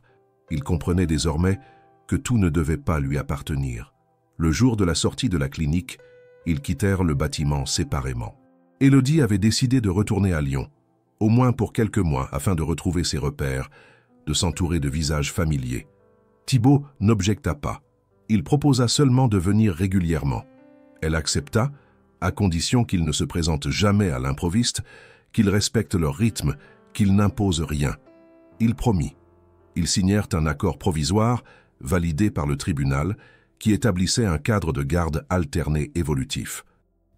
Il comprenait désormais que tout ne devait pas lui appartenir. Le jour de la sortie de la clinique, ils quittèrent le bâtiment séparément. Élodie avait décidé de retourner à Lyon, au moins pour quelques mois, afin de retrouver ses repères, de s'entourer de visages familiers. Thibault n'objecta pas. Il proposa seulement de venir régulièrement. Elle accepta, à condition qu'il ne se présente jamais à l'improviste, qu'il respecte leur rythme, qu'il n'impose rien. Il promit. Ils signèrent un accord provisoire, validé par le tribunal, qui établissait un cadre de garde alterné évolutif.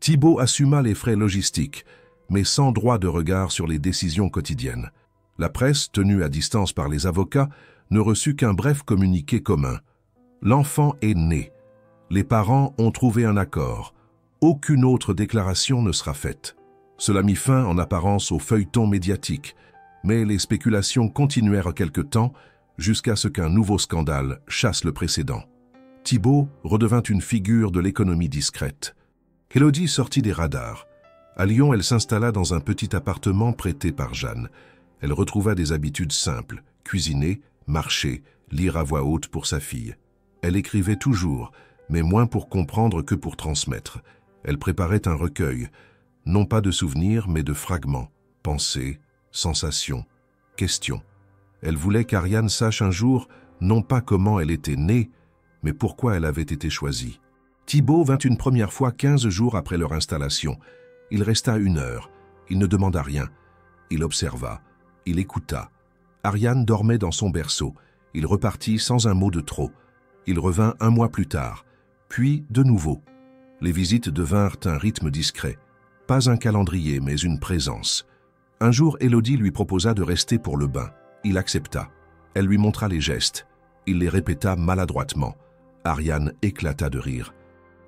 Thibault assuma les frais logistiques, mais sans droit de regard sur les décisions quotidiennes. La presse, tenue à distance par les avocats, ne reçut qu'un bref communiqué commun. L'enfant est né. Les parents ont trouvé un accord. Aucune autre déclaration ne sera faite. Cela mit fin en apparence au feuilleton médiatique, mais les spéculations continuèrent quelque temps jusqu'à ce qu'un nouveau scandale chasse le précédent. Thibault redevint une figure de l'économie discrète. Élodie sortit des radars. À Lyon, elle s'installa dans un petit appartement prêté par Jeanne. Elle retrouva des habitudes simples, cuisiner, marcher, lire à voix haute pour sa fille. Elle écrivait toujours, mais moins pour comprendre que pour transmettre. Elle préparait un recueil, non pas de souvenirs, mais de fragments, pensées, sensations, questions. Elle voulait qu'Ariane sache un jour, non pas comment elle était née, mais pourquoi elle avait été choisie. Thibaut vint une première fois 15 jours après leur installation. Il resta 1 heure. Il ne demanda rien. Il observa. Il écouta. Ariane dormait dans son berceau. Il repartit sans un mot de trop. Il revint 1 mois plus tard. Puis de nouveau. Les visites devinrent un rythme discret. Pas un calendrier, mais une présence. Un jour, Élodie lui proposa de rester pour le bain. Il accepta. Elle lui montra les gestes. Il les répéta maladroitement. Ariane éclata de rire.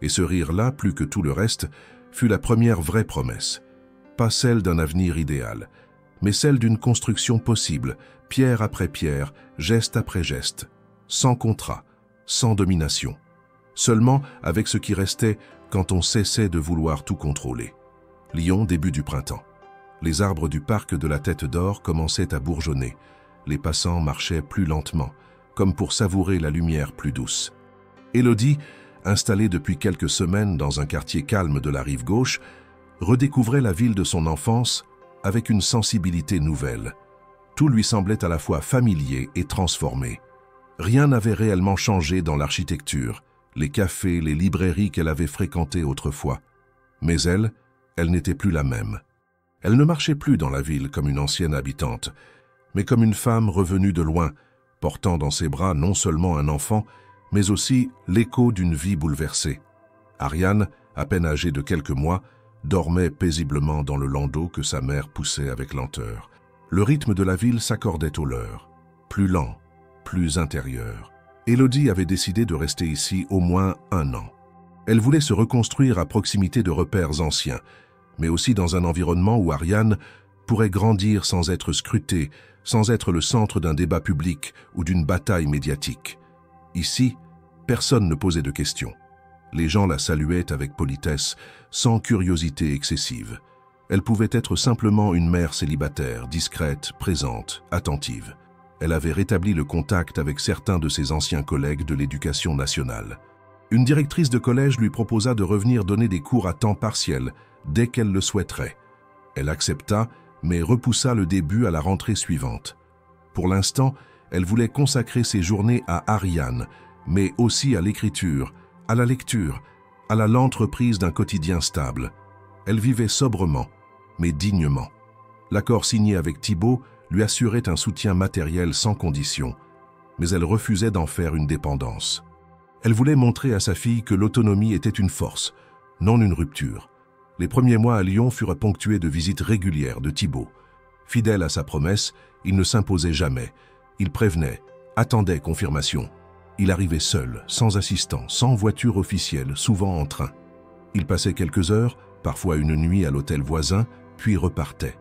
Et ce rire-là, plus que tout le reste, fut la première vraie promesse. Pas celle d'un avenir idéal, mais celle d'une construction possible, pierre après pierre, geste après geste, sans contrat, sans domination. Seulement avec ce qui restait quand on cessait de vouloir tout contrôler. Lyon, début du printemps. Les arbres du parc de la Tête d'Or commençaient à bourgeonner. Les passants marchaient plus lentement, comme pour savourer la lumière plus douce. Élodie, installée depuis quelques semaines dans un quartier calme de la rive gauche, redécouvrait la ville de son enfance avec une sensibilité nouvelle. Tout lui semblait à la fois familier et transformé. Rien n'avait réellement changé dans l'architecture, les cafés, les librairies qu'elle avait fréquentées autrefois. Mais elle n'était plus la même. Elle ne marchait plus dans la ville comme une ancienne habitante, mais comme une femme revenue de loin, portant dans ses bras non seulement un enfant, mais aussi l'écho d'une vie bouleversée. Ariane, à peine âgée de quelques mois, dormait paisiblement dans le landau que sa mère poussait avec lenteur. Le rythme de la ville s'accordait au leur, plus lent, plus intérieur. Élodie avait décidé de rester ici au moins 1 an. Elle voulait se reconstruire à proximité de repères anciens, mais aussi dans un environnement où Ariane pourrait grandir sans être scrutée, sans être le centre d'un débat public ou d'une bataille médiatique. Ici, personne ne posait de questions. Les gens la saluaient avec politesse, sans curiosité excessive. Elle pouvait être simplement une mère célibataire, discrète, présente, attentive. Elle avait rétabli le contact avec certains de ses anciens collègues de l'éducation nationale. Une directrice de collège lui proposa de revenir donner des cours à temps partiel, dès qu'elle le souhaiterait. Elle accepta, mais repoussa le début à la rentrée suivante. Pour l'instant, elle voulait consacrer ses journées à Ariane, mais aussi à l'écriture, à la lecture, à la lente reprise d'un quotidien stable. Elle vivait sobrement, mais dignement. L'accord signé avec Thibaut lui assurait un soutien matériel sans condition, mais elle refusait d'en faire une dépendance. Elle voulait montrer à sa fille que l'autonomie était une force, non une rupture. Les premiers mois à Lyon furent ponctués de visites régulières de Thibaut. Fidèle à sa promesse, il ne s'imposait jamais. Il prévenait, attendait confirmation. Il arrivait seul, sans assistant, sans voiture officielle, souvent en train. Il passait quelques heures, parfois une nuit à l'hôtel voisin, puis repartait.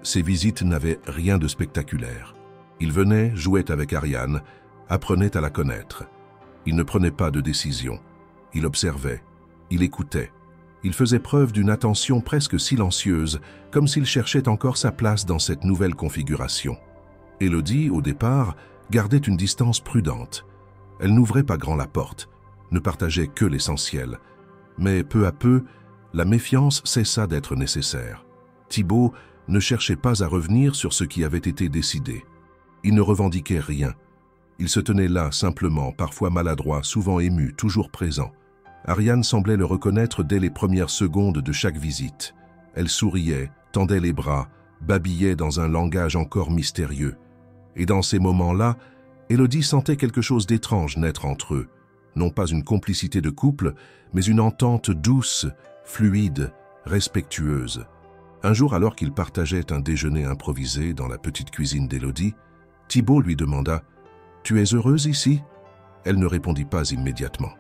Ses visites n'avaient rien de spectaculaire. Il venait, jouait avec Ariane, apprenait à la connaître. Il ne prenait pas de décision. Il observait, il écoutait. Il faisait preuve d'une attention presque silencieuse, comme s'il cherchait encore sa place dans cette nouvelle configuration. Élodie, au départ, gardait une distance prudente. Elle n'ouvrait pas grand la porte, ne partageait que l'essentiel. Mais peu à peu, la méfiance cessa d'être nécessaire. Thibaut ne cherchait pas à revenir sur ce qui avait été décidé. Il ne revendiquait rien. Il se tenait là, simplement, parfois maladroit, souvent ému, toujours présent. Ariane semblait le reconnaître dès les premières secondes de chaque visite. Elle souriait, tendait les bras, babillait dans un langage encore mystérieux. Et dans ces moments-là, Élodie sentait quelque chose d'étrange naître entre eux. Non pas une complicité de couple, mais une entente douce, fluide, respectueuse. Un jour, alors qu'ils partageaient un déjeuner improvisé dans la petite cuisine d'Élodie, Thibaut lui demanda « Tu es heureuse ici ?» Elle ne répondit pas immédiatement.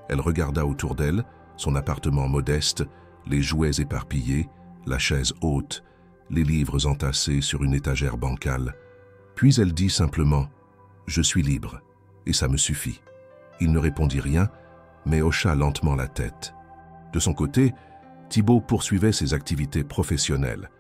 Elle regarda autour d'elle, son appartement modeste, les jouets éparpillés, la chaise haute, les livres entassés sur une étagère bancale. Puis elle dit simplement « Je suis libre, et ça me suffit ». Il ne répondit rien, mais hocha lentement la tête. De son côté, Thibaut poursuivait ses activités professionnelles,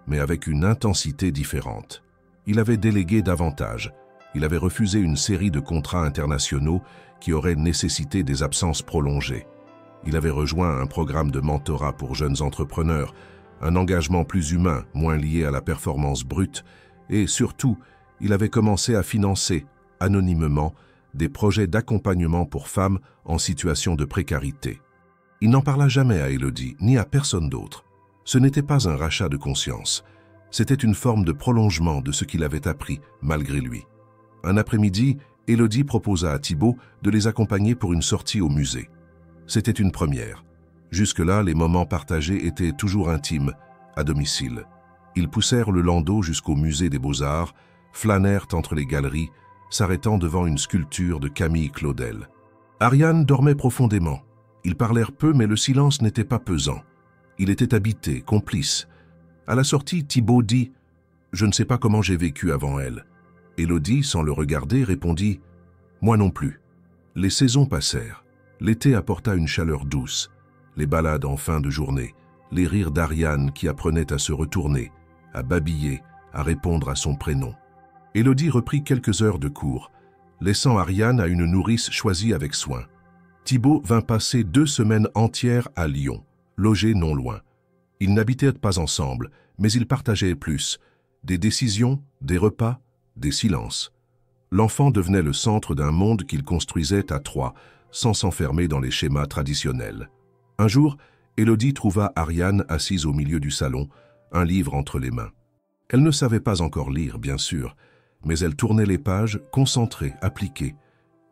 mais avec une intensité différente. Il avait délégué davantage. Il avait refusé une série de contrats internationaux qui auraient nécessité des absences prolongées. Il avait rejoint un programme de mentorat pour jeunes entrepreneurs, un engagement plus humain, moins lié à la performance brute, et surtout, il avait commencé à financer, anonymement, des projets d'accompagnement pour femmes en situation de précarité. Il n'en parla jamais à Élodie, ni à personne d'autre. Ce n'était pas un rachat de conscience. C'était une forme de prolongement de ce qu'il avait appris, malgré lui. Un après-midi, Élodie proposa à Thibaut de les accompagner pour une sortie au musée. C'était une première. Jusque-là, les moments partagés étaient toujours intimes, à domicile. Ils poussèrent le landau jusqu'au musée des Beaux-Arts, flânèrent entre les galeries, s'arrêtant devant une sculpture de Camille Claudel. Ariane dormait profondément. Ils parlèrent peu, mais le silence n'était pas pesant. Il était habité, complice. À la sortie, Thibaut dit « Je ne sais pas comment j'ai vécu avant elle ». Élodie, sans le regarder, répondit « Moi non plus ». Les saisons passèrent. L'été apporta une chaleur douce, les balades en fin de journée, les rires d'Ariane qui apprenait à se retourner, à babiller, à répondre à son prénom. Élodie reprit quelques heures de cours, laissant Ariane à une nourrice choisie avec soin. Thibaut vint passer 2 semaines entières à Lyon, logé non loin. Ils n'habitaient pas ensemble, mais ils partageaient plus, des décisions, des repas, des silences. L'enfant devenait le centre d'un monde qu'ils construisaient à 3, sans s'enfermer dans les schémas traditionnels. Un jour, Élodie trouva Ariane assise au milieu du salon, un livre entre les mains. Elle ne savait pas encore lire, bien sûr, mais elle tournait les pages, concentrée, appliquée.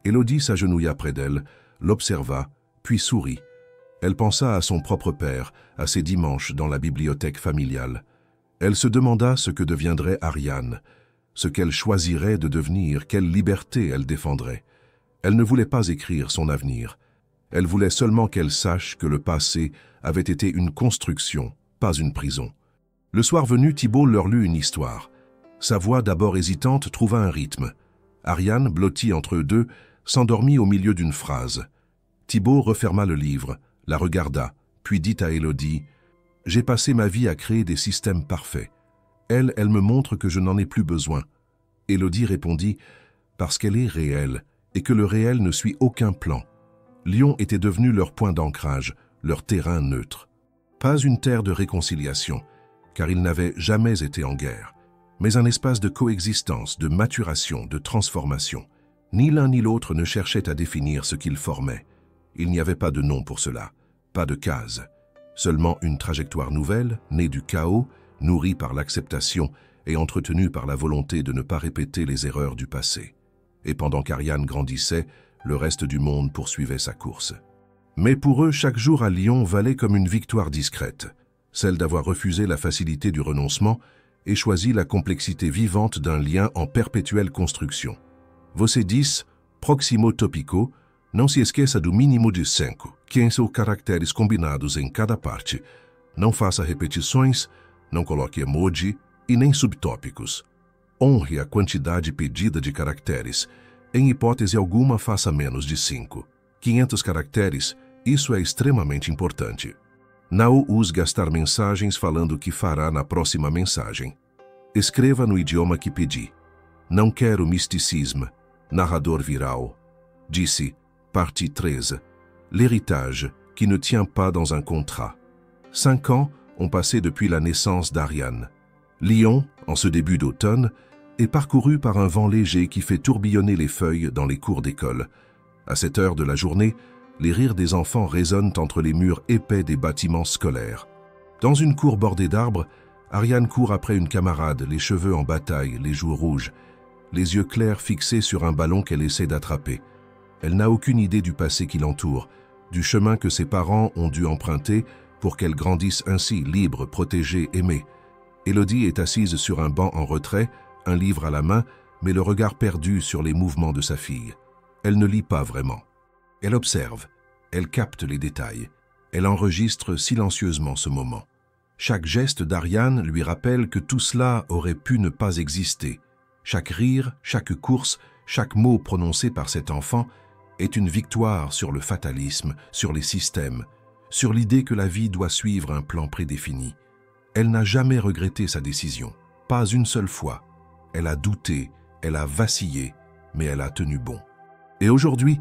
Élodie s'agenouilla près d'elle, l'observa, puis sourit. Elle pensa à son propre père, à ses dimanches dans la bibliothèque familiale. Elle se demanda ce que deviendrait Ariane, ce qu'elle choisirait de devenir, quelle liberté elle défendrait. Elle ne voulait pas écrire son avenir. Elle voulait seulement qu'elle sache que le passé avait été une construction, pas une prison. Le soir venu, Thibaut leur lut une histoire. Sa voix, d'abord hésitante, trouva un rythme. Ariane, blottie entre eux deux, s'endormit au milieu d'une phrase. Thibaut referma le livre, la regarda, puis dit à Élodie « J'ai passé ma vie à créer des systèmes parfaits. Elle me montre que je n'en ai plus besoin. » Élodie répondit « Parce qu'elle est réelle, et que le réel ne suit aucun plan. » Lyon était devenu leur point d'ancrage, leur terrain neutre. Pas une terre de réconciliation, car ils n'avaient jamais été en guerre, mais un espace de coexistence, de maturation, de transformation. Ni l'un ni l'autre ne cherchait à définir ce qu'ils formaient. Il n'y avait pas de nom pour cela, pas de case. Seulement une trajectoire nouvelle, née du chaos, nourrie par l'acceptation et entretenue par la volonté de ne pas répéter les erreurs du passé. Et pendant qu'Ariane grandissait, le reste du monde poursuivait sa course. Mais pour eux, chaque jour à Lyon valait comme une victoire discrète, celle d'avoir refusé la facilité du renoncement et choisi la complexité vivante d'un lien en perpétuelle construction. Você diz, proximo tópico, não se esqueça do mínimo de 5, 15 caracteres combinados em cada parte. Não faça repetições, não coloque emoji e nem subtópicos. Honre a quantidade pedida de caracteres. Em hipótese alguma, faça menos de 5. 500 caracteres, isso é extremamente importante. Não use gastar mensagens falando o que fará na próxima mensagem. Escreva no idioma que pedi. Não quero misticisme. Narrador viral. Disse, partie 13. L'héritage qui ne tient pas dans un contrat. 5 ans ont passé depuis la naissance d'Ariane. Lyon, en ce début d'automne, est parcouru par un vent léger qui fait tourbillonner les feuilles dans les cours d'école. À cette heure de la journée, les rires des enfants résonnent entre les murs épais des bâtiments scolaires. Dans une cour bordée d'arbres, Ariane court après une camarade, les cheveux en bataille, les joues rouges, les yeux clairs fixés sur un ballon qu'elle essaie d'attraper. Elle n'a aucune idée du passé qui l'entoure, du chemin que ses parents ont dû emprunter pour qu'elle grandisse ainsi, libre, protégée, aimée. Élodie est assise sur un banc en retrait, un livre à la main, mais le regard perdu sur les mouvements de sa fille. Elle ne lit pas vraiment. Elle observe, elle capte les détails, elle enregistre silencieusement ce moment. Chaque geste d'Ariane lui rappelle que tout cela aurait pu ne pas exister. Chaque rire, chaque course, chaque mot prononcé par cet enfant est une victoire sur le fatalisme, sur les systèmes, sur l'idée que la vie doit suivre un plan prédéfini. Elle n'a jamais regretté sa décision, pas une seule fois. Elle a douté, elle a vacillé, mais elle a tenu bon. Et aujourd'hui,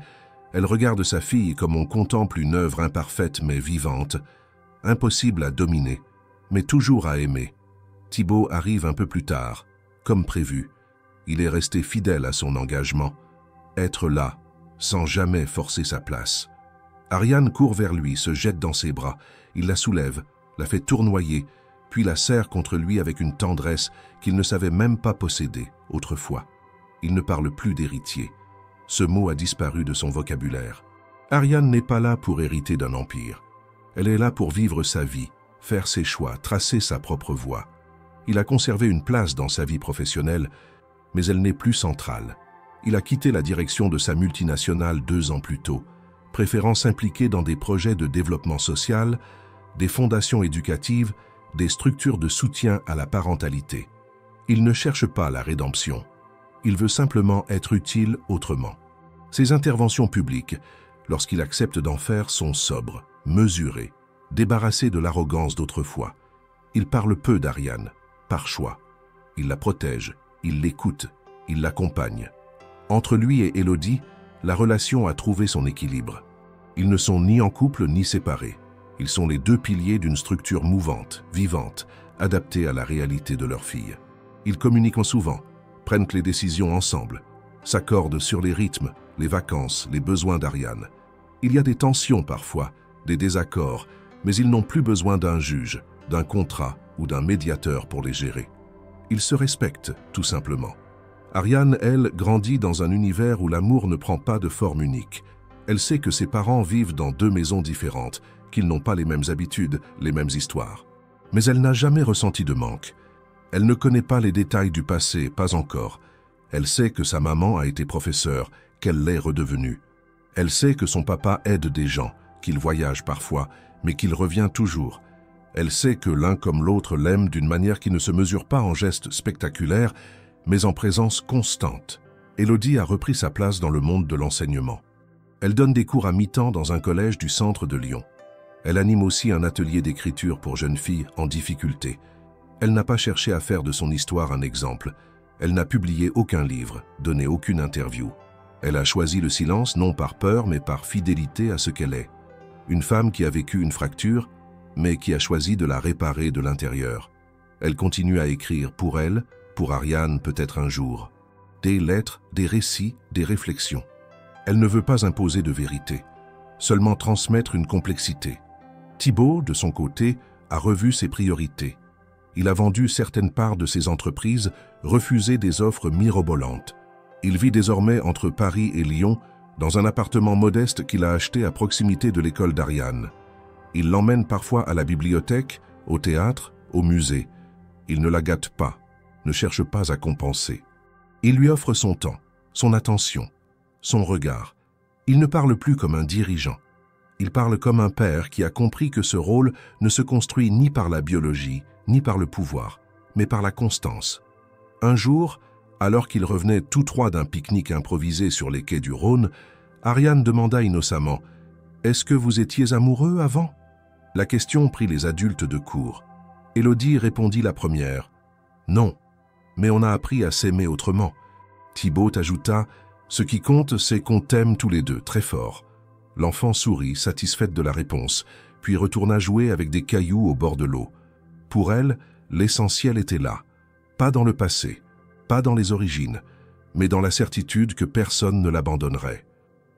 elle regarde sa fille comme on contemple une œuvre imparfaite mais vivante, impossible à dominer, mais toujours à aimer. Thibaut arrive un peu plus tard, comme prévu. Il est resté fidèle à son engagement, être là, sans jamais forcer sa place. Ariane court vers lui, se jette dans ses bras. Il la soulève, la fait tournoyer, puis la serre contre lui avec une tendresse qu'il ne savait même pas posséder autrefois. Il ne parle plus d'héritier. Ce mot a disparu de son vocabulaire. Ariane n'est pas là pour hériter d'un empire. Elle est là pour vivre sa vie, faire ses choix, tracer sa propre voie. Il a conservé une place dans sa vie professionnelle, mais elle n'est plus centrale. Il a quitté la direction de sa multinationale 2 ans plus tôt, préférant s'impliquer dans des projets de développement social, des fondations éducatives, des structures de soutien à la parentalité. Il ne cherche pas la rédemption. Il veut simplement être utile autrement. Ses interventions publiques, lorsqu'il accepte d'en faire, sont sobres, mesurées, débarrassées de l'arrogance d'autrefois. Il parle peu d'Ariane, par choix. Il la protège, il l'écoute, il l'accompagne. Entre lui et Élodie, la relation a trouvé son équilibre. Ils ne sont ni en couple ni séparés. Ils sont les 2 piliers d'une structure mouvante, vivante, adaptée à la réalité de leur fille. Ils communiquent souvent, prennent les décisions ensemble, s'accordent sur les rythmes, les vacances, les besoins d'Ariane. Il y a des tensions parfois, des désaccords, mais ils n'ont plus besoin d'un juge, d'un contrat ou d'un médiateur pour les gérer. Ils se respectent, tout simplement. Ariane, elle, grandit dans un univers où l'amour ne prend pas de forme unique. Elle sait que ses parents vivent dans 2 maisons différentes, qu'ils n'ont pas les mêmes habitudes, les mêmes histoires. Mais elle n'a jamais ressenti de manque. Elle ne connaît pas les détails du passé, pas encore. Elle sait que sa maman a été professeure, qu'elle l'est redevenue. Elle sait que son papa aide des gens, qu'il voyage parfois, mais qu'il revient toujours. Elle sait que l'un comme l'autre l'aime d'une manière qui ne se mesure pas en gestes spectaculaires, mais en présence constante. Élodie a repris sa place dans le monde de l'enseignement. Elle donne des cours à mi-temps dans un collège du centre de Lyon. Elle anime aussi un atelier d'écriture pour jeunes filles en difficulté. Elle n'a pas cherché à faire de son histoire un exemple. Elle n'a publié aucun livre, donné aucune interview. Elle a choisi le silence non par peur, mais par fidélité à ce qu'elle est. Une femme qui a vécu une fracture, mais qui a choisi de la réparer de l'intérieur. Elle continue à écrire pour elle, pour Ariane peut-être un jour. Des lettres, des récits, des réflexions. Elle ne veut pas imposer de vérité, seulement transmettre une complexité. Thibaut, de son côté, a revu ses priorités. Il a vendu certaines parts de ses entreprises, refusé des offres mirobolantes. Il vit désormais entre Paris et Lyon, dans un appartement modeste qu'il a acheté à proximité de l'école d'Ariane. Il l'emmène parfois à la bibliothèque, au théâtre, au musée. Il ne la gâte pas, ne cherche pas à compenser. Il lui offre son temps, son attention, son regard. Il ne parle plus comme un dirigeant. Il parle comme un père qui a compris que ce rôle ne se construit ni par la biologie, ni par le pouvoir, mais par la constance. Un jour, alors qu'ils revenaient tous 3 d'un pique-nique improvisé sur les quais du Rhône, Ariane demanda innocemment « Est-ce que vous étiez amoureux avant ?» La question prit les adultes de court. Élodie répondit la première « Non, mais on a appris à s'aimer autrement. » Thibaut ajouta « Ce qui compte, c'est qu'on t'aime tous les 2, très fort. » L'enfant sourit, satisfaite de la réponse, puis retourna jouer avec des cailloux au bord de l'eau. Pour elle, l'essentiel était là, pas dans le passé, pas dans les origines, mais dans la certitude que personne ne l'abandonnerait.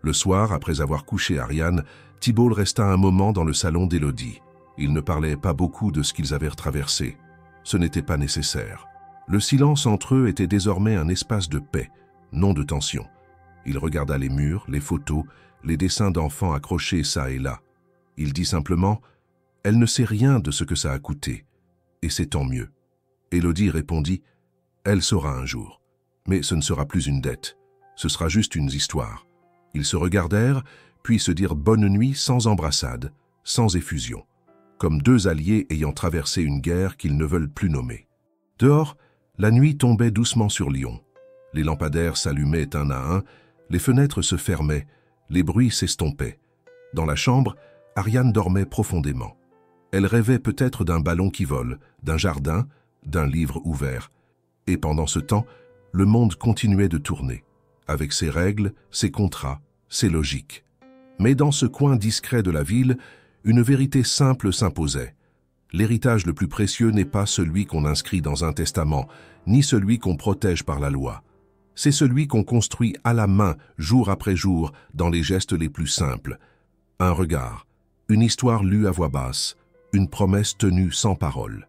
Le soir, après avoir couché Ariane, Thibaut resta un moment dans le salon d'Élodie. Ils ne parlaient pas beaucoup de ce qu'ils avaient traversé. Ce n'était pas nécessaire. Le silence entre eux était désormais un espace de paix, non de tension. Il regarda les murs, les photos, les dessins d'enfants accrochés çà et là. Il dit simplement « Elle ne sait rien de ce que ça a coûté. Et c'est tant mieux. » Élodie répondit « Elle saura un jour. Mais ce ne sera plus une dette. Ce sera juste une histoire. » Ils se regardèrent, puis se dirent bonne nuit sans embrassade, sans effusion, comme 2 alliés ayant traversé une guerre qu'ils ne veulent plus nommer. Dehors, la nuit tombait doucement sur Lyon. Les lampadaires s'allumaient un à un, les fenêtres se fermaient, les bruits s'estompaient. Dans la chambre, Ariane dormait profondément. Elle rêvait peut-être d'un ballon qui vole, d'un jardin, d'un livre ouvert. Et pendant ce temps, le monde continuait de tourner, avec ses règles, ses contrats, ses logiques. Mais dans ce coin discret de la ville, une vérité simple s'imposait. L'héritage le plus précieux n'est pas celui qu'on inscrit dans un testament, ni celui qu'on protège par la loi. C'est celui qu'on construit à la main, jour après jour, dans les gestes les plus simples. Un regard, une histoire lue à voix basse, une promesse tenue sans parole.